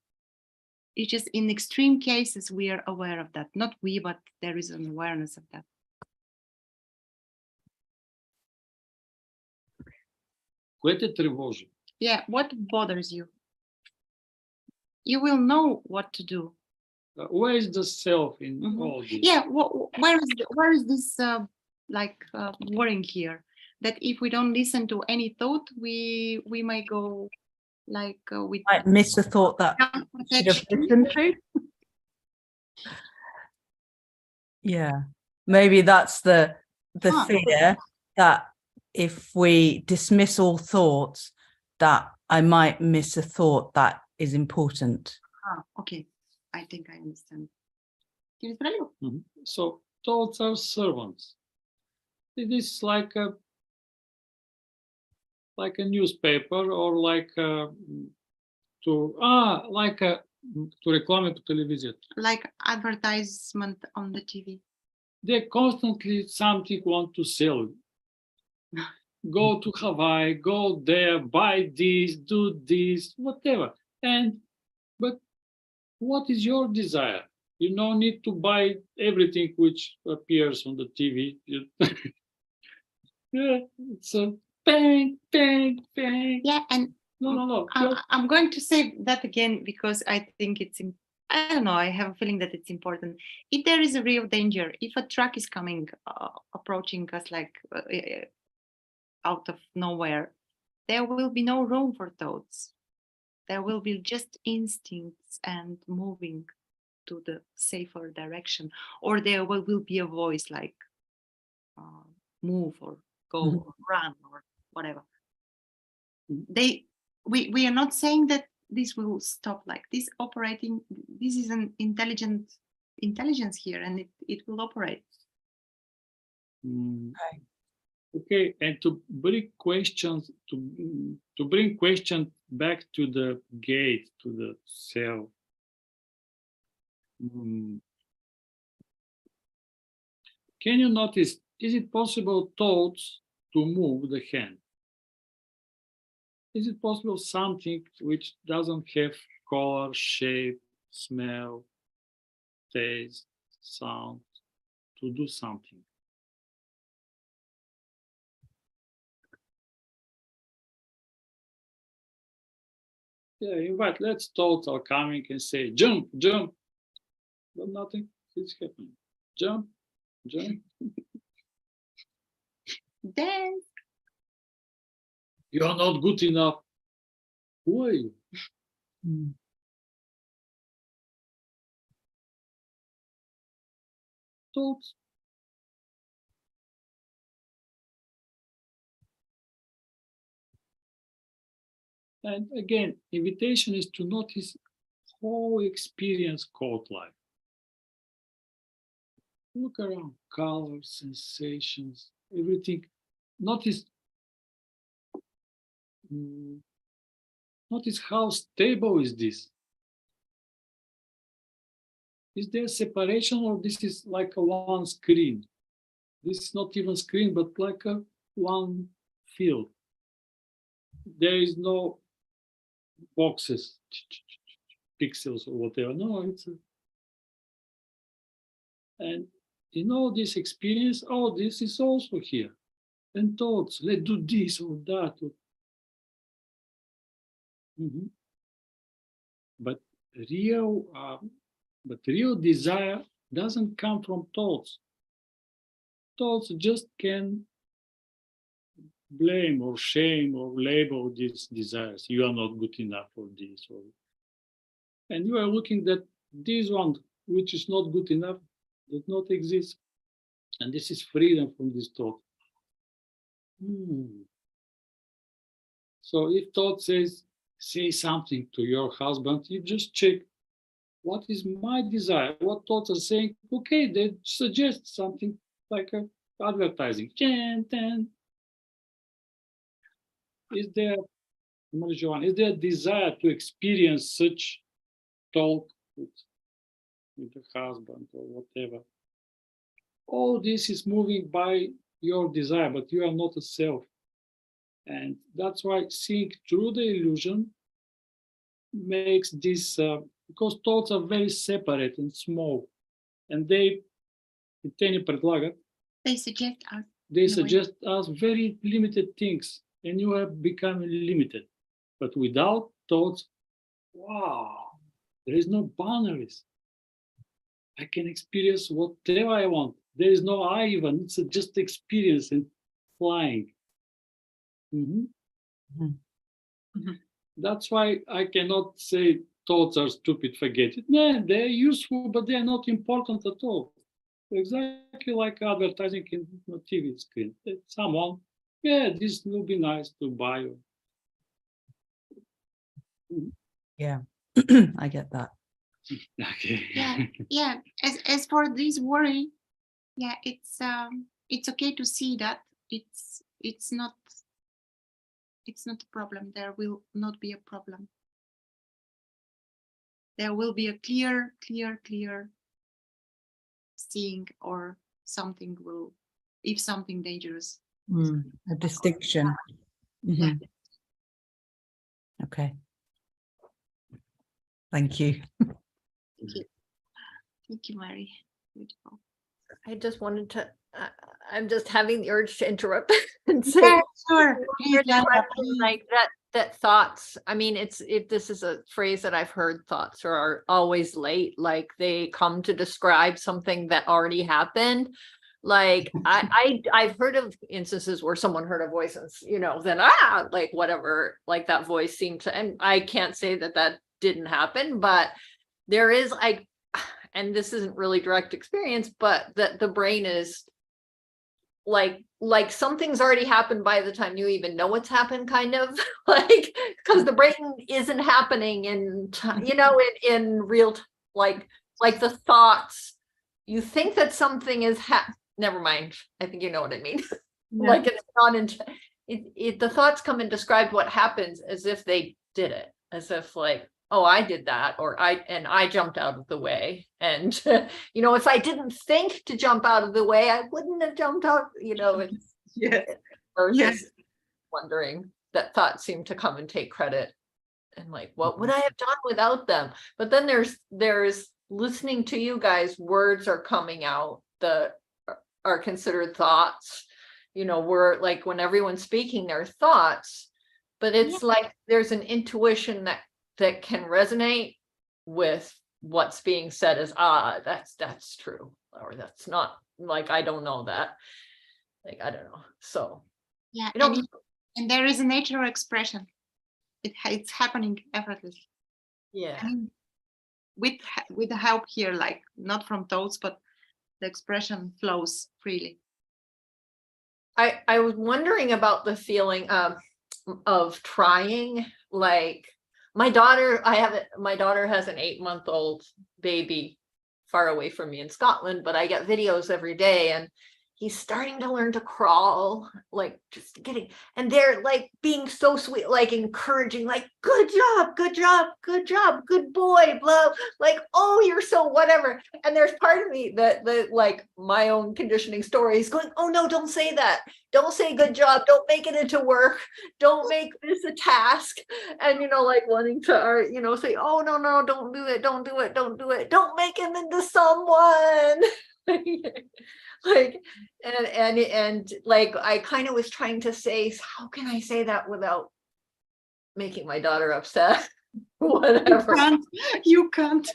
It's just in extreme cases we are aware of that. Not we, but there is an awareness of that. Кое те тревожи? Yeah, what bothers you? You will know what to do. Where is the self in all this? Yeah, where is this worrying here? That if we don't listen to any thought, we might go like with Might miss a thought that should have listened to. Yeah, maybe that's the fear, that if we dismiss all thoughts, that I might miss a thought that is important. Okay, I think I understand. So thoughts are servants. It is like a newspaper, or like to reclame to television. Like advertisement on the TV. They constantly something want to sell. Go to Hawaii, go there, buy this, do this, whatever. But what is your desire? You don't need to buy everything which appears on the TV. Yeah, it's a bang, bang, bang. Yeah, and no. I'm going to say that again because I think it's, I don't know, I have a feeling that it's important. If there is a real danger, if a truck is coming, approaching us like out of nowhere, there will be no room for thoughts. There will be just instincts and moving to the safer direction, or there will be a voice like move or go or run or whatever. We are not saying that this will stop like this operating. This is an intelligence here, and it will operate. Okay, and to bring questions back to the gate, to the self. Can you notice, is it possible thoughts to move the hand? Is it possible something which doesn't have color, shape, smell, taste, sound to do something? Yeah, invite, let's thoughts are coming and say, jump, jump. But nothing is happening. Jump, jump. Dance. You are not good enough. Who are you? Mm. Thoughts. And again, invitation is to notice whole experience called life. Look around, colors, sensations, everything. Notice, notice how stable is this. Is there separation, or this is like a one screen? This is not even screen, but like a one field. There is no boxes, pixels or whatever. No, it's and in all this experience, oh, this is also here. And thoughts, let's do this or that. But real desire doesn't come from thoughts. Thoughts just can blame or shame or label these desires. You are not good enough for this. And you are looking that this one, which is not good enough, does not exist. And this is freedom from this thought. So if thought says, say something to your husband, you just check, what is my desire? What thoughts are saying? Okay, they suggest something like advertising. Is there a desire to experience such talk with the husband or whatever? All this is moving by your desire, but you are not a self. And that's why seeing through the illusion makes this, because thoughts are very separate and small, and they suggest us very limited things, and you have become limited. But without thoughts, wow, there is no boundaries. I can experience whatever I want. There is no I even, it's just experience and flying. That's why I cannot say thoughts are stupid, forget it. No, they're useful, but they're not important at all. Exactly like advertising in the TV screen. Someone, yeah, this will be nice to buy. Yeah, I get that. Okay. Yeah. As for this worry, yeah, it's okay to see that it's not a problem. There will not be a problem. There will be a clear seeing, or something will, if something dangerous. A distinction. Yeah. Okay. Thank you. Thank you, Mary. Beautiful. I just wanted to, I'm just having the urge to interrupt and say, Yeah, sure. Please, here's a Lana, question, please. like that thoughts, I mean, this is a phrase that I've heard, thoughts are always late, like they come to describe something that already happened. Like I've heard of instances where someone heard a voice and, then like whatever, like that voice seemed to, and I can't say that didn't happen, but there is, and this isn't really direct experience, but that the brain is like something's already happened by the time you even know what's happened, kind of like, because the brain isn't happening in in real like the thoughts, you think that something is never mind, I think you know what I mean. Yeah. Like it's not the thoughts come and describe what happens as if they did it, as if like, oh, I did that, or I jumped out of the way. And, if I didn't think to jump out of the way, I wouldn't have jumped out, Yeah. Or Yeah. just wondering. that thoughts seem to come and take credit. And like, what would I have done without them? But then there's listening to you guys, words are coming out that are considered thoughts. You know, we're like, when everyone's speaking their thoughts, but it's like there's an intuition that can resonate with what's being said as, that's true, or that's not, like, I don't know that, like, I don't know. So Yeah, I don't, and there is a natural expression. It's happening effortlessly. yeah. I mean, with the help here, like not from thoughts, but the expression flows freely. I was wondering about the feeling of trying, like my daughter has an 8-month-old baby far away from me in Scotland, but I get videos every day, and he's starting to learn to crawl, like just getting, and they're like being so sweet, like encouraging, like, good job, good job, good job, good boy, blah, like, oh, you're so whatever. And there's part of me that like my own conditioning story is going, oh no, don't say that. Don't say good job. Don't make it into work. Don't make this a task. And, you know, like wanting to, you know, say, oh, no, don't do it. Don't do it. Don't do it. Don't make him into someone. Like, and like, I kind of was trying to say, how can I say that without making my daughter upset? Whatever. You can't.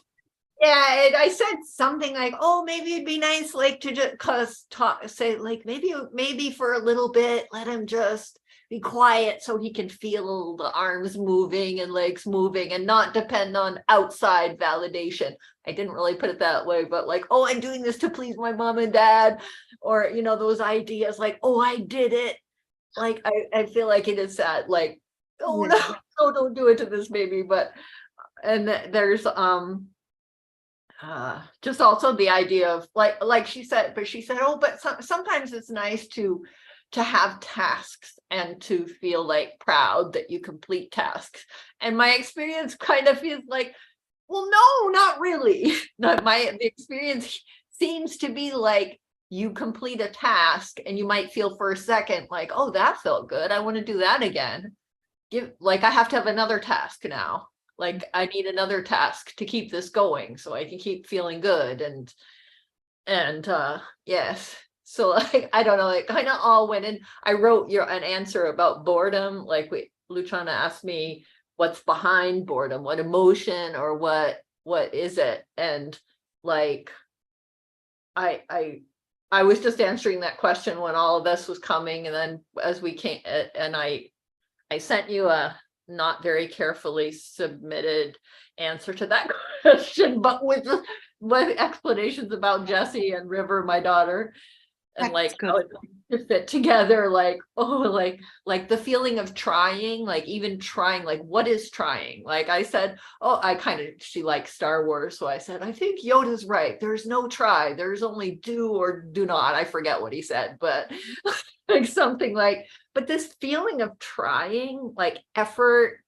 Yeah, and I said something like, oh, maybe it'd be nice, like, to just say, like, maybe for a little bit, let him just be quiet so he can feel the arms moving and legs moving and not depend on outside validation. I didn't really put it that way, but like, oh, I'm doing this to please my mom and dad, or, you know, those ideas like, oh, I did it. Like, I feel like it is that, like, oh, Yeah. no, don't do it to this baby. But, and there's, just also the idea of like she said, oh, but sometimes it's nice to have tasks and to feel like proud that you complete tasks. And my experience kind of feels like, well, no, not really. The experience seems to be like, you complete a task and you might feel for a second like, oh, that felt good, I want to do that again. Like, I have to have another task now. Like, I need another task to keep this going so I can keep feeling good. And yes. So like, I don't know, it kind of all went in. I wrote an answer about boredom. Like, Luchana asked me what's behind boredom, what emotion or what is it? And like, I was just answering that question when all of this was coming. And then as we came, and I sent you a not very carefully submitted answer to that question, but with explanations about Jessie and River, my daughter, and That's like good. how it to fit together, like, oh, like the feeling of trying, like even trying, like, what is trying? Like I said, oh, she likes Star Wars, so I said, I think Yoda's right, there's no try, there's only do or do not. I forget what he said, but like something like, but this feeling of trying, like effort,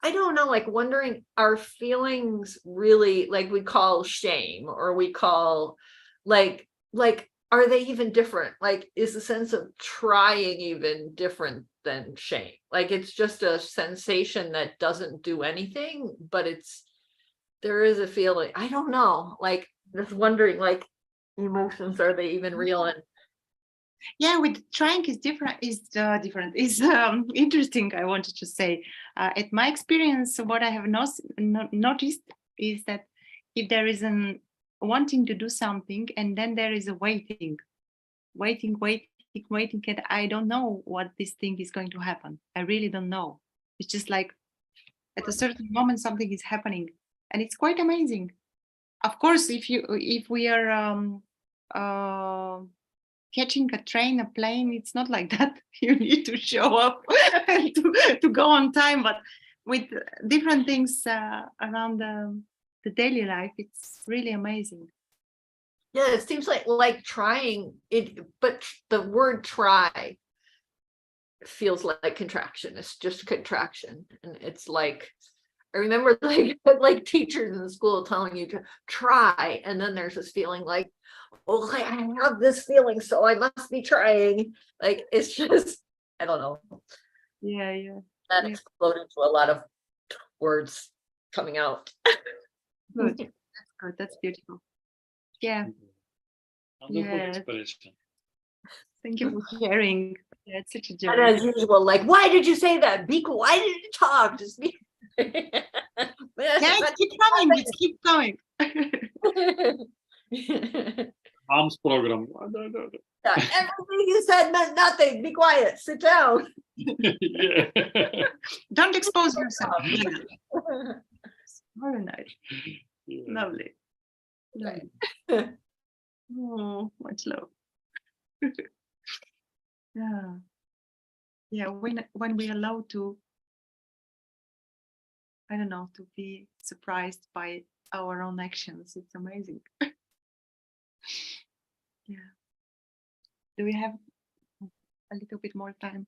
I don't know, like wondering, are feelings really, like we call shame, or we call like are they even different? Like, is the sense of trying even different than shame? Like, it's just a sensation that doesn't do anything, but there is a feeling, I don't know, like just wondering, like, emotions, are they even real? And Yeah, with trying is interesting. I wanted to say, at my experience, what I have noticed is that if there is an wanting to do something and then there is a waiting, and I don't know what this thing is going to happen. I really don't know. It's just like at a certain moment something is happening, and it's quite amazing. Of course, if we are catching a train, a plane, it's not like that. You need to show up and to go on time. But with different things around the daily life, it's really amazing. yeah, it seems like trying it, but the word try feels like contraction. It's just contraction. And it's like, I remember like teachers in school telling you to try, and then there's this feeling like, oh, I have this feeling, so I must be trying. Like, it's just, I don't know. Yeah. That Yeah. exploded into a lot of words coming out. Good. That's good. That's beautiful. Yeah. Wonderful Yes. expression. Thank you for sharing. Yeah, it's such a joy. And as usual, like, why did you say that? Be cool. Why did you talk? Just be. Guys, keep coming. Just keep going. Mom's program. Everything you said meant nothing. Be quiet. Sit down. Yeah. Don't expose yourself. Very nice. Yeah. Lovely. Lovely. Oh, much love. Yeah. Yeah, when we allow to, I don't know, to be surprised by our own actions, it's amazing. Yeah. Do we have a little bit more time?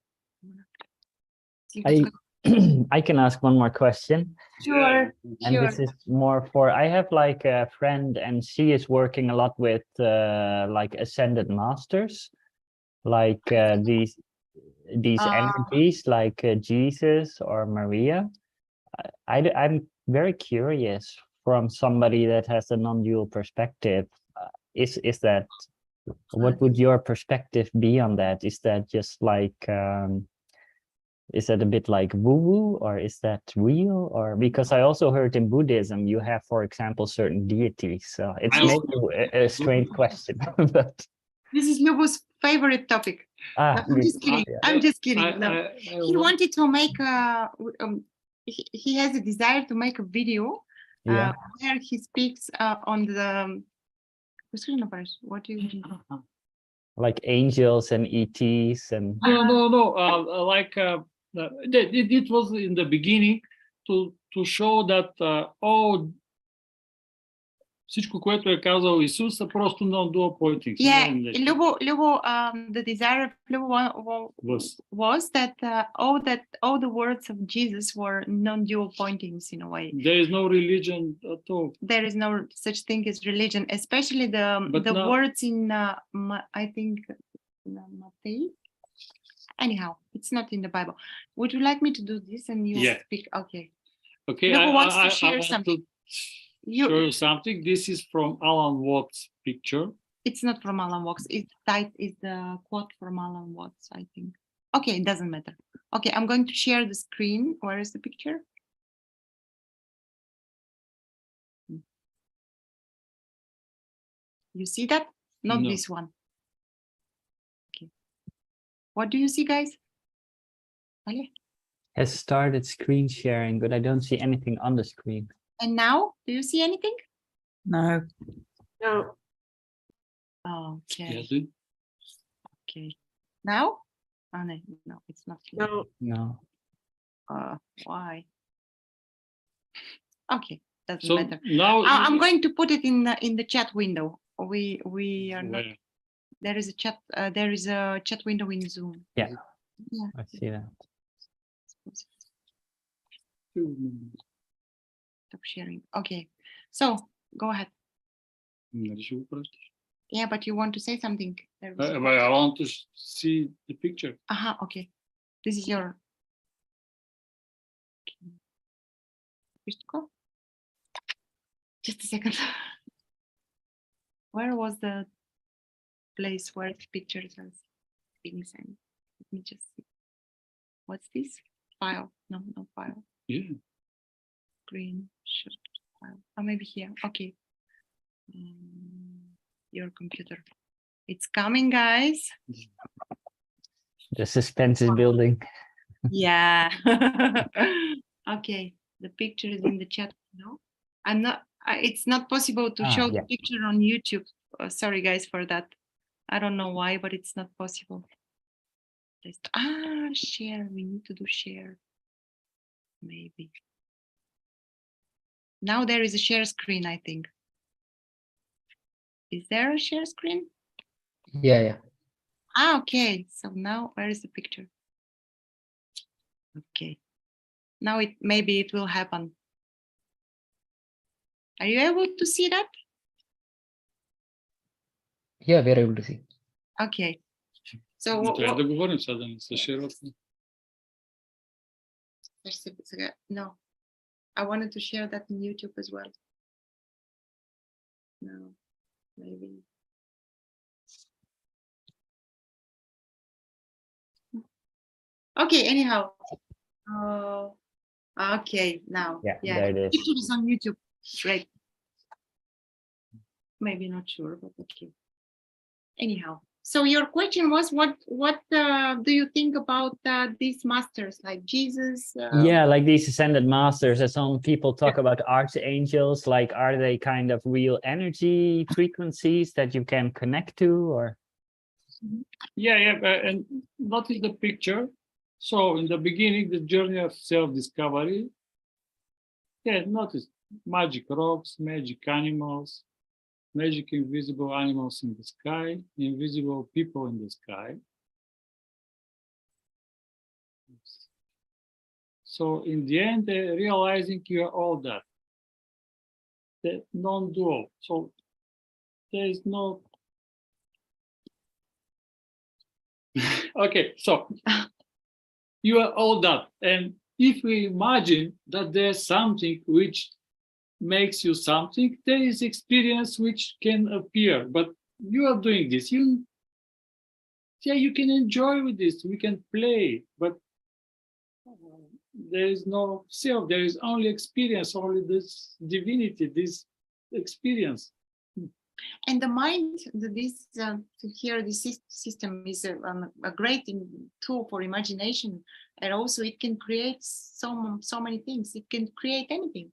I can ask one more question. Sure. And Sure. this is more for, I have like a friend and she is working a lot with like ascended masters, like these energies like Jesus or Maria. I'm very curious from somebody that has a non-dual perspective. Is that, what would your perspective be on that? Is that just like, is that a bit like woo-woo, or is that real? Or because I also heard in Buddhism, you have, for example, certain deities. So it's I maybe also- a strange question, but This is Lubo's favorite topic. I'm good. just kidding. Yeah. I'm just kidding. No. He want wanted to make a, he has a desire to make a video Yeah. where he speaks on the, what do you mean? Like angels and ETs and No. Like it was in the beginning to show that всичко, което е казал Исус, са просто non-dual pointings. Yeah, Lubo, the desire of Lubo was that all the words of Jesus were non-dual pointings in a way. There is no religion at all. There is no such thing as religion, especially the now- words in I think Matthew. Anyhow, it's not in the Bible. Would you like me to do this and you Yeah. speak? Okay. Okay, Lubo wants to share want something. to show you something. This is from Alan Watts' picture. It's not from Alan Watts. It's the quote from Alan Watts, I think. Okay, it doesn't matter. Okay, I'm going to share the screen. Where is the picture? You see that? Not No. this one. Okay. What do you see, guys? Okay. has started screen sharing, but I don't see anything on the screen. And now, do you see anything? No. No. Okay. Yes, see? Okay. Now? Oh, no, it's not. here. No. No. Why? Okay, doesn't So matter. now I'm going to put it in the chat window. We are not. Where? There is a chat. There is a chat window in Zoom. Yeah. Yeah. I see that. Stop sharing. Okay, so go ahead. Нали ще го пращаш? Yeah, but you want to say something. There was a- But I want to see the picture. okay. This is your. Just a second. Where was the place where the pictures are being sent? Let me just see. What's this? File. No file. Yeah. Green shirt file. Oh, maybe here. Okay. Your computer. It's coming, guys. The suspense is building. Yeah. Okay. The picture is in the chat. No, I'm not. It's not possible to show yeah. the picture on YouTube. Sorry, guys, for that. I don't know why, but it's not possible. Just share. We need to do share. Maybe. Now there is a share screen, I think. Is there a share screen? Yeah. Okay. So now where is the picture? Okay. Now maybe it will happen. Are you able to see that? Yeah, we're able to see. Okay. So Трябва да говорим сега, да не се шерват. No, I wanted to share that in YouTube as well. No, maybe. Okay, anyhow. Okay, now. Yeah, there it is. Picture is on YouTube. Great. Maybe not sure, but okay. Anyhow, so your question was what do you think about these masters like Jesus? Yeah, like these ascended masters, as some people talk about archangels, like are they kind of real energy frequencies that you can connect to, or? Yeah, and notice the picture. So in the beginning, the journey of self-discovery. Yeah, notice magic rocks, magic animals, magic invisible animals in the sky, invisible people in the sky. So in the end, realizing you are all that. The non-dual. So there is no. Okay, so you are all that. And if we imagine that there's something which makes you something, there is experience which can appear, but you are doing this. You can enjoy with this, we can play, but there is no self, there is only experience, only this divinity, this experience. And the mind, this here, this system is a great tool for imagination, and also it can create so many things. It can create anything.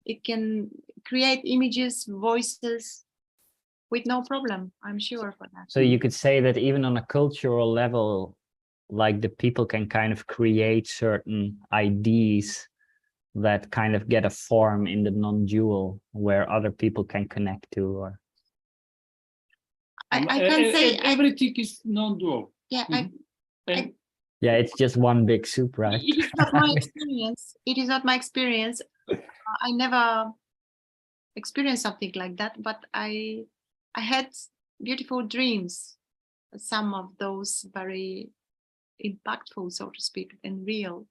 It can create images, voices, with no problem. I'm sure for that. So you could say that even on a cultural level, like the people can kind of create certain ideas that kind of get a form in the non-dual where other people can connect to, or I can say everything is non-dual. Yeah, And yeah, it's just one big soup, right? it is not my experience. It is not my experience. I never experienced something like that, but I had beautiful dreams. Some of those very impactful, so to speak, and real.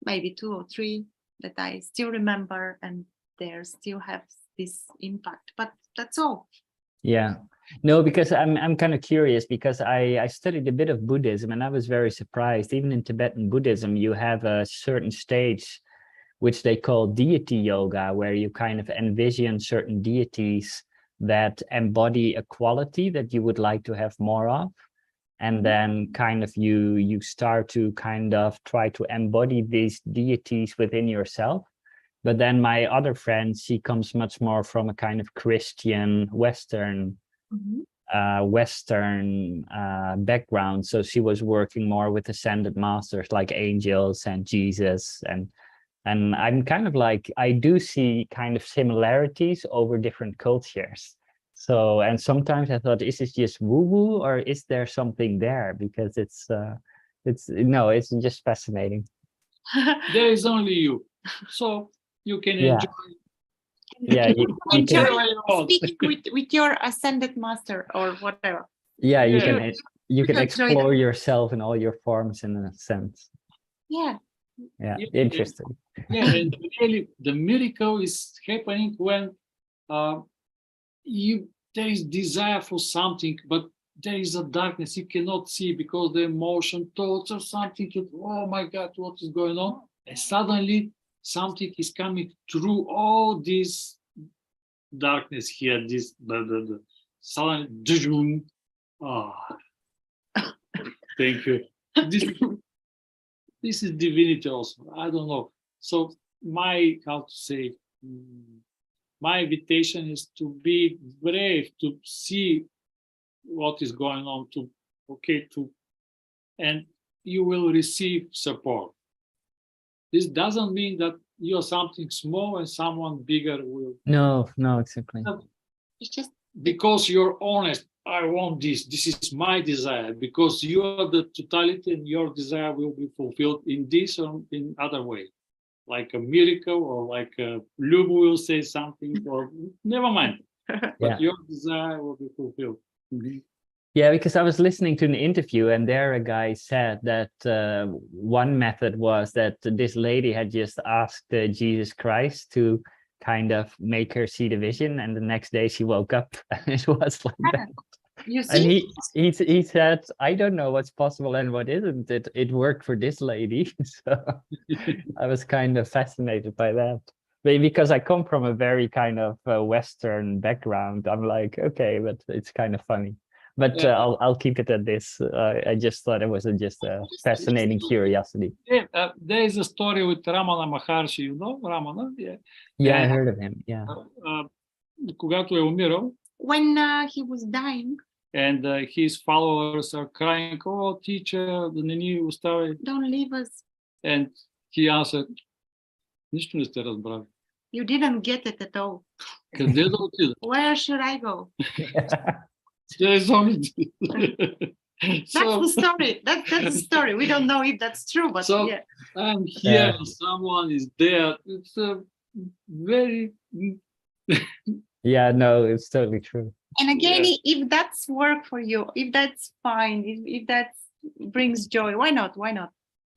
Maybe 2 or 3 that I still remember, and they still have this impact. But that's all. Yeah, no, because I'm kind of curious, because I studied a bit of Buddhism and I was very surprised. Even in Tibetan Buddhism, you have a certain stage which they call deity yoga, where you kind of envision certain deities that embody a quality that you would like to have more of. And then kind of you start to kind of try to embody these deities within yourself. But then my other friend, she comes much more from a kind of Christian Western background. So she was working more with ascended masters like angels and Jesus. And I'm kind of like, I do see kind of similarities over different cultures. So, and sometimes I thought, is this just woo-woo, or is there something there? Because it's just fascinating. there is only you. So you can enjoy. Yeah, you Enjoy can, speaking with your ascended master or whatever. yeah, you Yeah. can explore yourself in all your forms in a sense. Yeah. Yeah, Yeah, interesting. Yeah, and really the miracle is happening when there is desire for something, but there is a darkness you cannot see because the emotion, thoughts or something, oh my God, what is going on? And suddenly something is coming through all this darkness here, this suddenly, thank you. This is divinity also. I don't know. So my invitation is to be brave, to see what is going on, and you will receive support. This doesn't mean that you're something small and someone bigger will. No, exactly. It's just because you're honest. I want this. This is my desire. Because you are the totality, and your desire will be fulfilled in this or in other way, like a miracle, or like Lubu will say something, or never mind. But your desire will be fulfilled. Yeah, because I was listening to an interview and there a guy said that one method was that this lady had just asked Jesus Christ to kind of make her see the vision, and the next day she woke up and it was like that. You And see? he said, I don't know what's possible and what isn't. It worked for this lady. So I was kind of fascinated by that. Maybe because I come from a very kind of Western background, I'm like, okay, but it's kind of funny. But Yeah. I'll keep it at this. I just thought it was just a fascinating curiosity. Yeah, there is a story with Ramana Maharshi, you know Ramana? Yeah. Yeah, I And, heard of him. Yeah. когато е умирал, When he was dying, and his followers are crying, oh, teacher, не ни оставай. don't leave us. And he answered, нищо не сте разбрали. You didn't get it at all. Къде да отида? Where should I go? There is only That's the story. That's the story. We don't know if that's true, but So- yeah. I'm here Yeah. and someone is there. It's a very Yeah, no, it's totally true. And again, Yeah. if that's work for you, if that's fine, if that brings joy, why not? Why not?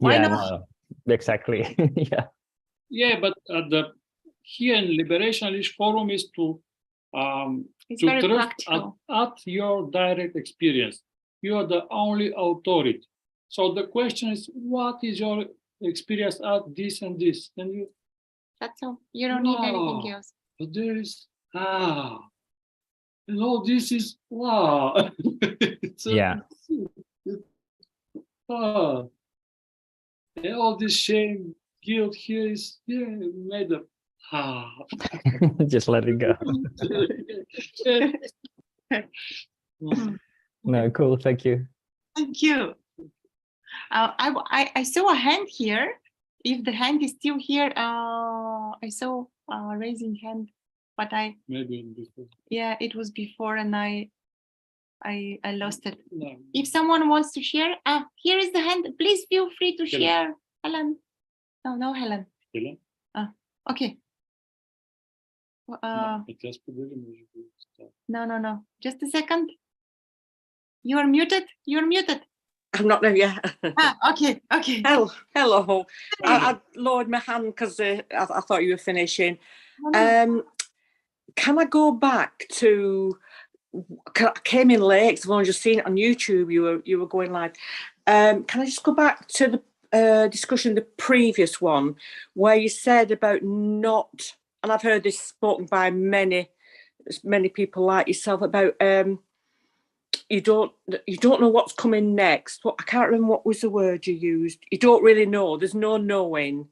Why Yeah, not? no, exactly. Yeah. yeah, but here in Liberationalist Forum is to It's to very trust practical. at your direct experience. You are the only authority. So the question is, what is your experience at this and this? And you, That's all. You don't need anything Wow. else. but there is and all this is wow. It's Yeah. And all this shame, guilt here is made up. Just let it go. No, cool. Thank you. Thank you. I saw a hand here. If the hand is still here, I saw a raising hand, but Maybe before. yeah, it was before and I lost it. No. If someone wants to share, here is the hand. Please feel free to Helen. share. Helen. No, Helen. Helen? Okay. Сейчас поделим, может быть. No. Just a second. You are muted. You're muted. I'm not there yet. Okay. Hello. I lowered my hand because I thought you were finishing. No. Can I go back to? I came in late. 'Cause I've only just seen it on YouTube. You were going live. Can I just go back to the discussion, the previous one, where you said about not, and I've heard this spoken by many people like yourself about you don't know what's coming next. I can't remember what was the word you used. You don't really know. There's no knowing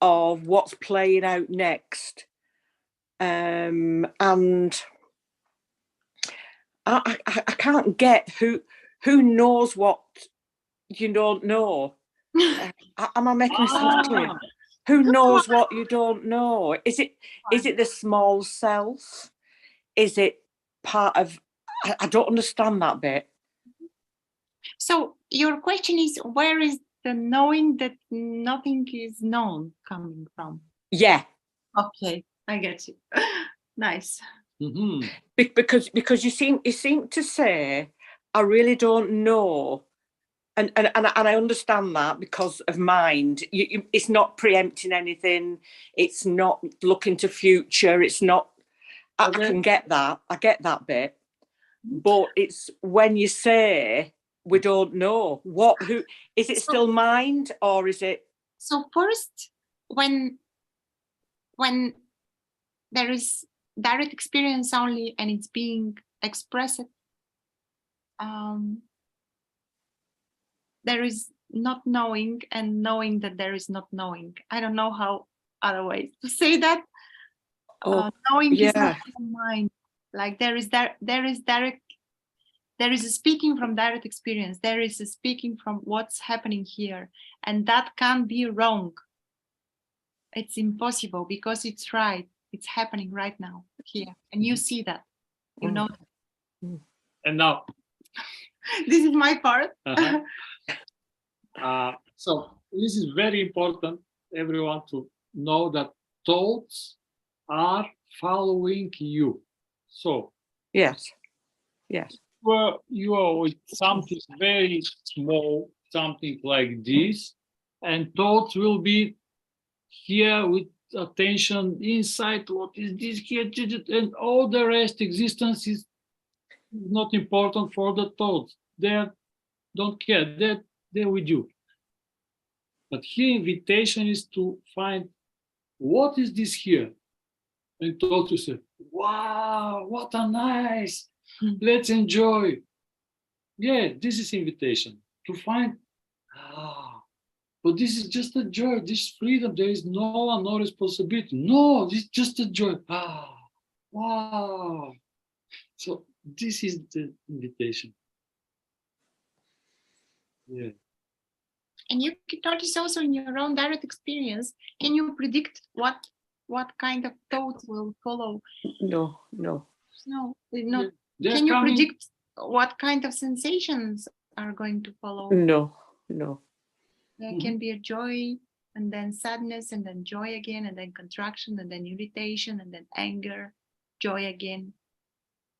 of what's playing out next. And I can't get who knows what you don't know. Am I making myself clear? Who knows what you don't know? Is it the small self? Is it part of? I don't understand that bit. So your question is, where is the knowing that nothing is known coming from? Yeah, Okay, I get you. Nice. Mhm. because you seem to say, I really don't know, and I understand that because of mind. It's not preempting anything. It's not looking to future. It's not. I can get that. I get that bit. But it's when you say we don't know who is it still mind or is it? So first, when there is direct experience only and it's being expressed, there is not knowing and knowing that there is not knowing. I don't know how other ways to say that. Knowing is not in mind. Like there is a speaking from direct experience. There is a speaking from what's happening here, and that can't be wrong. It's impossible because it's right. It's happening right now here, and you see that. You know. And now, This is my part. so this is very important, everyone, to know that thoughts are following you. So Yes. you are with something very small, something like this, and thoughts will be here with attention inside. What is this here? And all the rest, existence is not important for the thoughts. They don't care. They're with you. But here, invitation is to find what is this here, and thought to say, "Wow, what a nice! Let's enjoy." Yeah, this is invitation to find. But this is just a joy. This freedom. There is no responsibility. No, this is just a joy. Wow. So this is the invitation. Yeah. And you can notice also in your own direct experience, can you predict what kind of thoughts will follow? No. No, not. They're Can you coming- predict what kind of sensations are going to follow? No. There can be a joy, and then sadness, and then joy again, and then contraction, and then irritation, and then anger, joy again,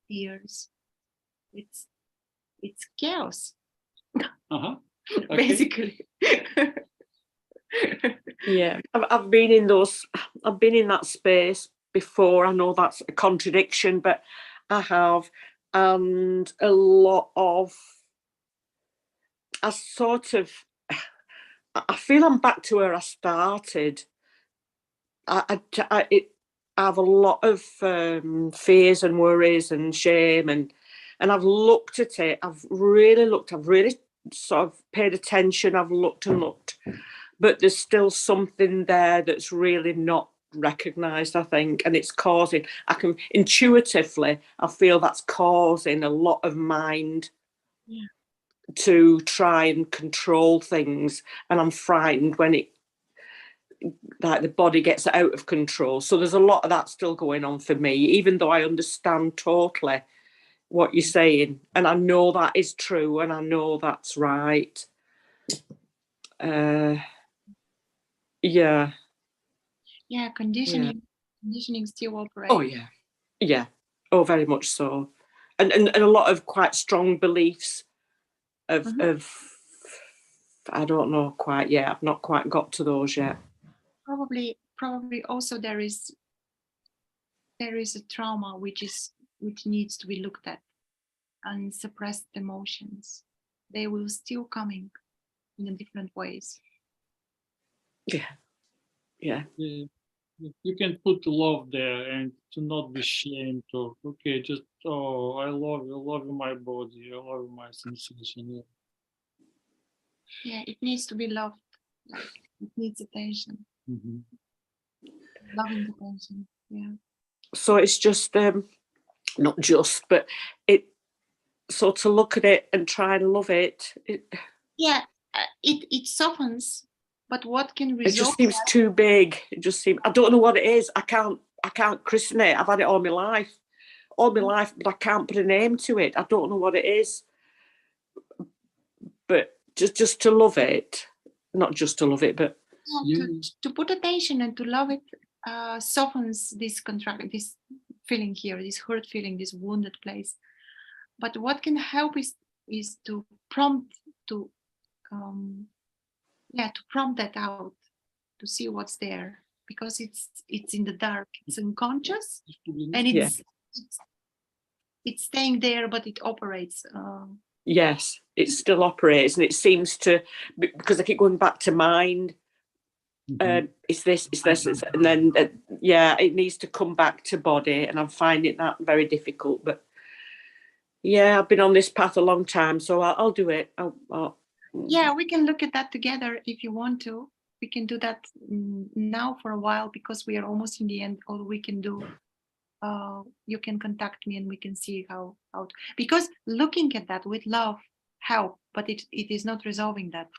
tears. It's chaos, Uh-huh. Okay. basically. Yeah, I've been in that space before. I know that's a contradiction, but I have, and a lot of, I feel I'm back to where I started. I have a lot of fears and worries and shame, and I've looked at it. I've really sort of paid attention. I've looked and looked, but there's still something there that's really not recognised, I think, and it's causing. I can intuitively, I feel that's causing a lot of mind to try and control things, and I'm frightened when it, like, the body gets out of control. So there's a lot of that still going on for me, even though I understand totally what you're saying, and I know that is true, and I know that's right. Yeah, Conditioning still operates. oh yeah, oh, very much so, and a lot of quite strong beliefs of I don't know quite yet. I've not quite got to those yet. Probably also there is a trauma which needs to be looked at, and suppressed emotions. They will still coming in different ways. Yeah. You can put love there and to not be ashamed of, okay, just, oh, I love you my body, I love my sensation. Yeah, it needs to be loved. Like, it needs attention. Mm-hmm. Loving attention. Yeah. So it's just not just, but it. So to look at it and try and love it. It softens, but what can resolve? It just seems too big. It just seems. I don't know what it is. I can't christen it. I've had it all my life, but I can't put a name to it. I don't know what it is. But just to love it, not just to love it, but to put attention and to love it softens this this feeling here, this hurt feeling, this wounded place. But what can help is to prompt that out, to see what's there, because it's in the dark, it's unconscious, and it's staying there, but it operates. Yes, it still operates, and it seems to, because I keep going back to mind. It's this, and then it needs to come back to body, and I'm finding that very difficult. But yeah, I've been on this path a long time, so I'll do it. Yeah, we can look at that together if you want to. We can do that now for a while, because we are almost in the end. All we can do, you can contact me and we can see how because looking at that with love help, but it is not resolving that.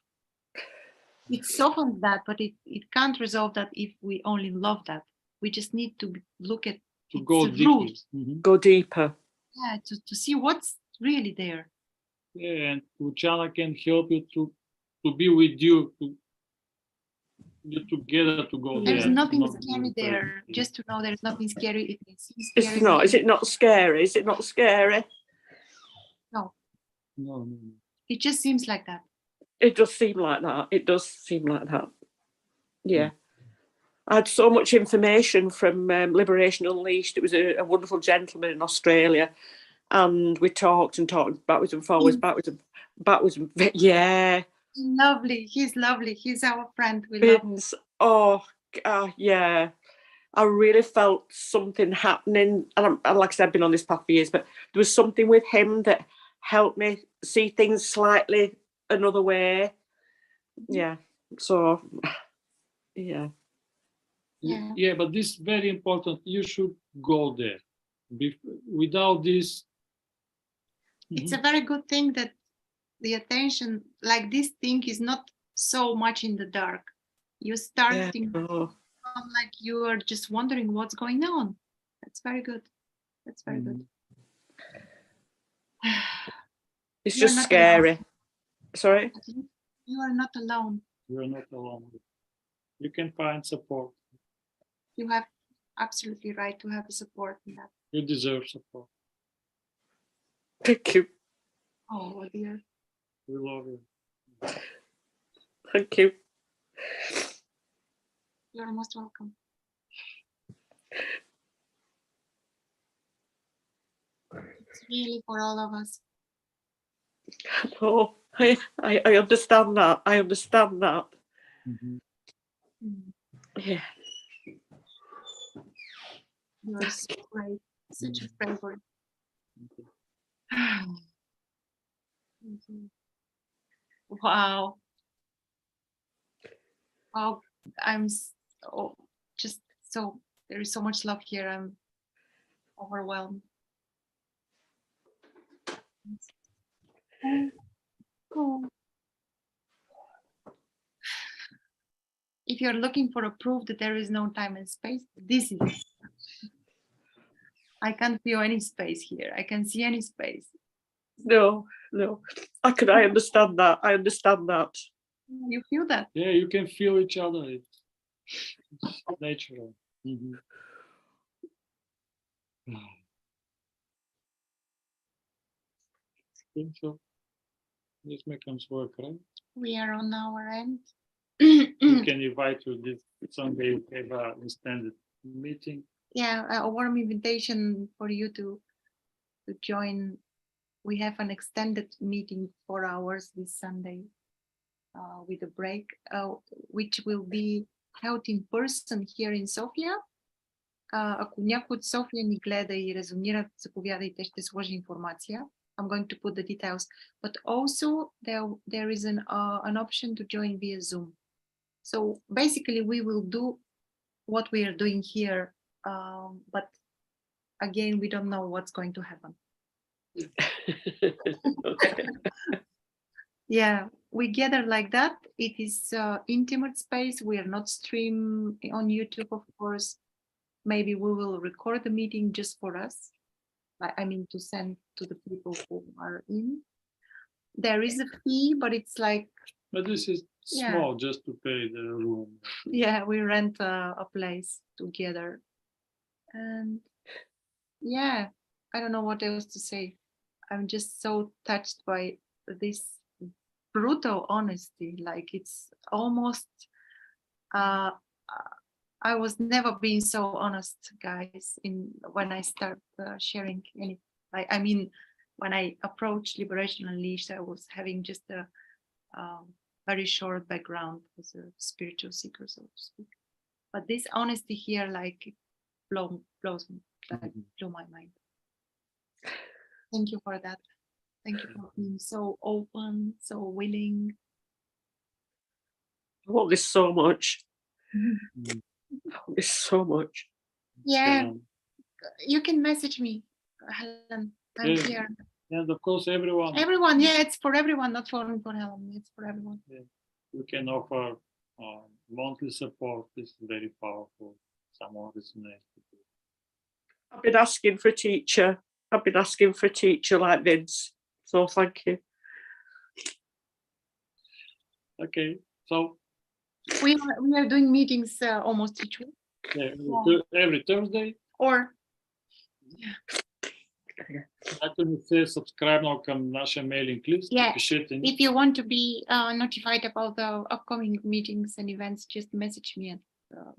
It softens that, but it can't resolve that if we only love that. We just need to look at to go deeper. Mm-hmm. Go deeper. Yeah, to see what's really there. Yeah, and Luciana can help you to be with you, to together to go there. There's nothing scary there. Just to know there's nothing scary. It's not. Is it not scary? Is it not scary? No, no. It just seems like that. It does seem like that. It does seem like that. Yeah. I had so much information from Liberation Unleashed. It was a wonderful gentleman in Australia. And we talked and talked backwards and forwards, backwards and yeah. Lovely. He's lovely. He's our friend. We love him. Bins. Oh, yeah. I really felt something happening. And like I said, I've been on this path for years, but there was something with him that helped me see things slightly another way. Yeah. So, yeah. Yeah. But this is very important. You should go there. Without this, It's a very good thing that the attention, like this thing, is not so much in the dark. You start thinking like you are just wondering what's going on. That's very good. That's very good. It's You're just not scary. alone. Sorry? You are not alone. you are not alone. You can find support. You have absolutely right to have support in that. You deserve support. Thank you. Oh dear. We love you. Thank you. You're most welcome. It's really for all of us. Oh, I understand that. I understand that. Mhm. Yeah. You're so great. Such a favorite. Wow. Oh, I'm so, just so, there is so much love here. I'm overwhelmed. Cool. If you're looking for a proof that there is no time and space, this is it. I can't feel any space here. I can see any space. No. I understand that. I understand that. You feel that? Yeah, you can feel each other. It's natural. So this becomes work, right? We are on our end. We can invite you this Sunday. We have an extended meeting. Yeah, a warm invitation for you to join. We have an extended meeting, 4 hours this Sunday, with a break, which will be held in person here in Sofia. Ако някой от София ни гледа и резонира, заповядайте, ще сложи информация. I'm going to put the details, but also there is an option to join via Zoom. So basically we will do what we are doing here, but again, we don't know what's going to happen. Okay. Yeah, we gather like that. It is intimate space. We are not stream on YouTube, of course. Maybe we will record the meeting just for us. I mean, to send to the people who are in. There is a fee, but it's like. But this is small, just to pay the room. Yeah, we rent a place together. And yeah, I don't know what else to say. I'm just so touched by this brutal honesty. Like it's almost, I was never being so honest, guys, when I start sharing any, I mean, when I approached Liberation Unleashed, I was having just a very short background as a spiritual seeker, so to speak. But this honesty here, like, blows me, like, blew my mind. Thank you for that. Thank you for being so open, so willing. I want this so much. I want this so much. Yeah, you can message me, Helen. I'm here. And of course, everyone. Everyone, yeah, it's for everyone, not for Helen. It's for everyone. Yeah. We can offer monthly support. This is very powerful. Someone resonates with it. I've been asking for a teacher. I've been asking for a teacher like Vince. So thank you. Okay, so we are doing meetings almost each week. yeah, every Thursday. Or Ако не се subscribe към нашия mailing list, Yeah. пишете ни. If you want to be notified about the upcoming meetings and events, just message me at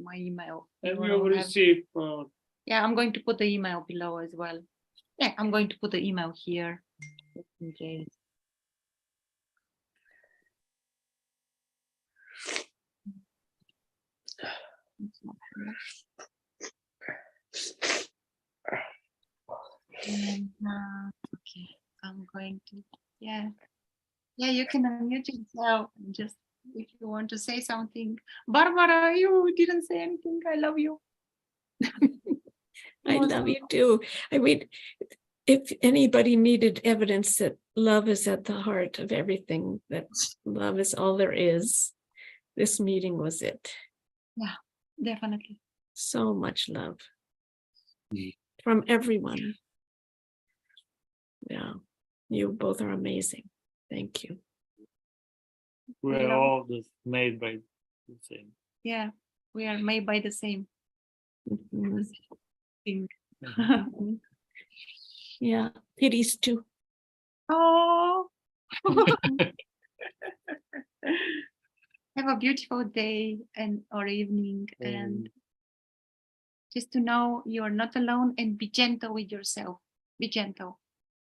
my email. And You we will will have- receive Yeah, I'm going to put the email below as well. Yeah, I'm going to put the email here. Just in case. It's not here. And, okay, I'm going to, yeah. Yeah, you can unmute yourself and just if you want to say something. Barbara, you didn't say anything. I love you. I love you too. I mean, if anybody needed evidence that love is at the heart of everything, that love is all there is, this meeting was it. Definitely. So much love Mm. from everyone. Yeah, you both are amazing. Thank you. we're Hello. all just made by the same. Yeah, we are made by the same Mhm. thing. Yeah, pities too. Oh. Have a beautiful day and or evening, and just to know you are not alone, and be gentle with yourself. Be gentle.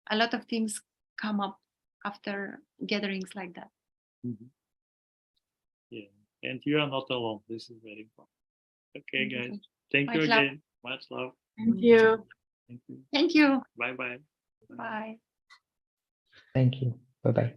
A lot of things come up after gatherings like that. Mhm. Yeah, and you are not alone. This is very important. Okay, guys. Thank you Much love. again. Much love. Thank you. Thank you. Thank you. Bye bye. Bye. Thank you. Bye bye.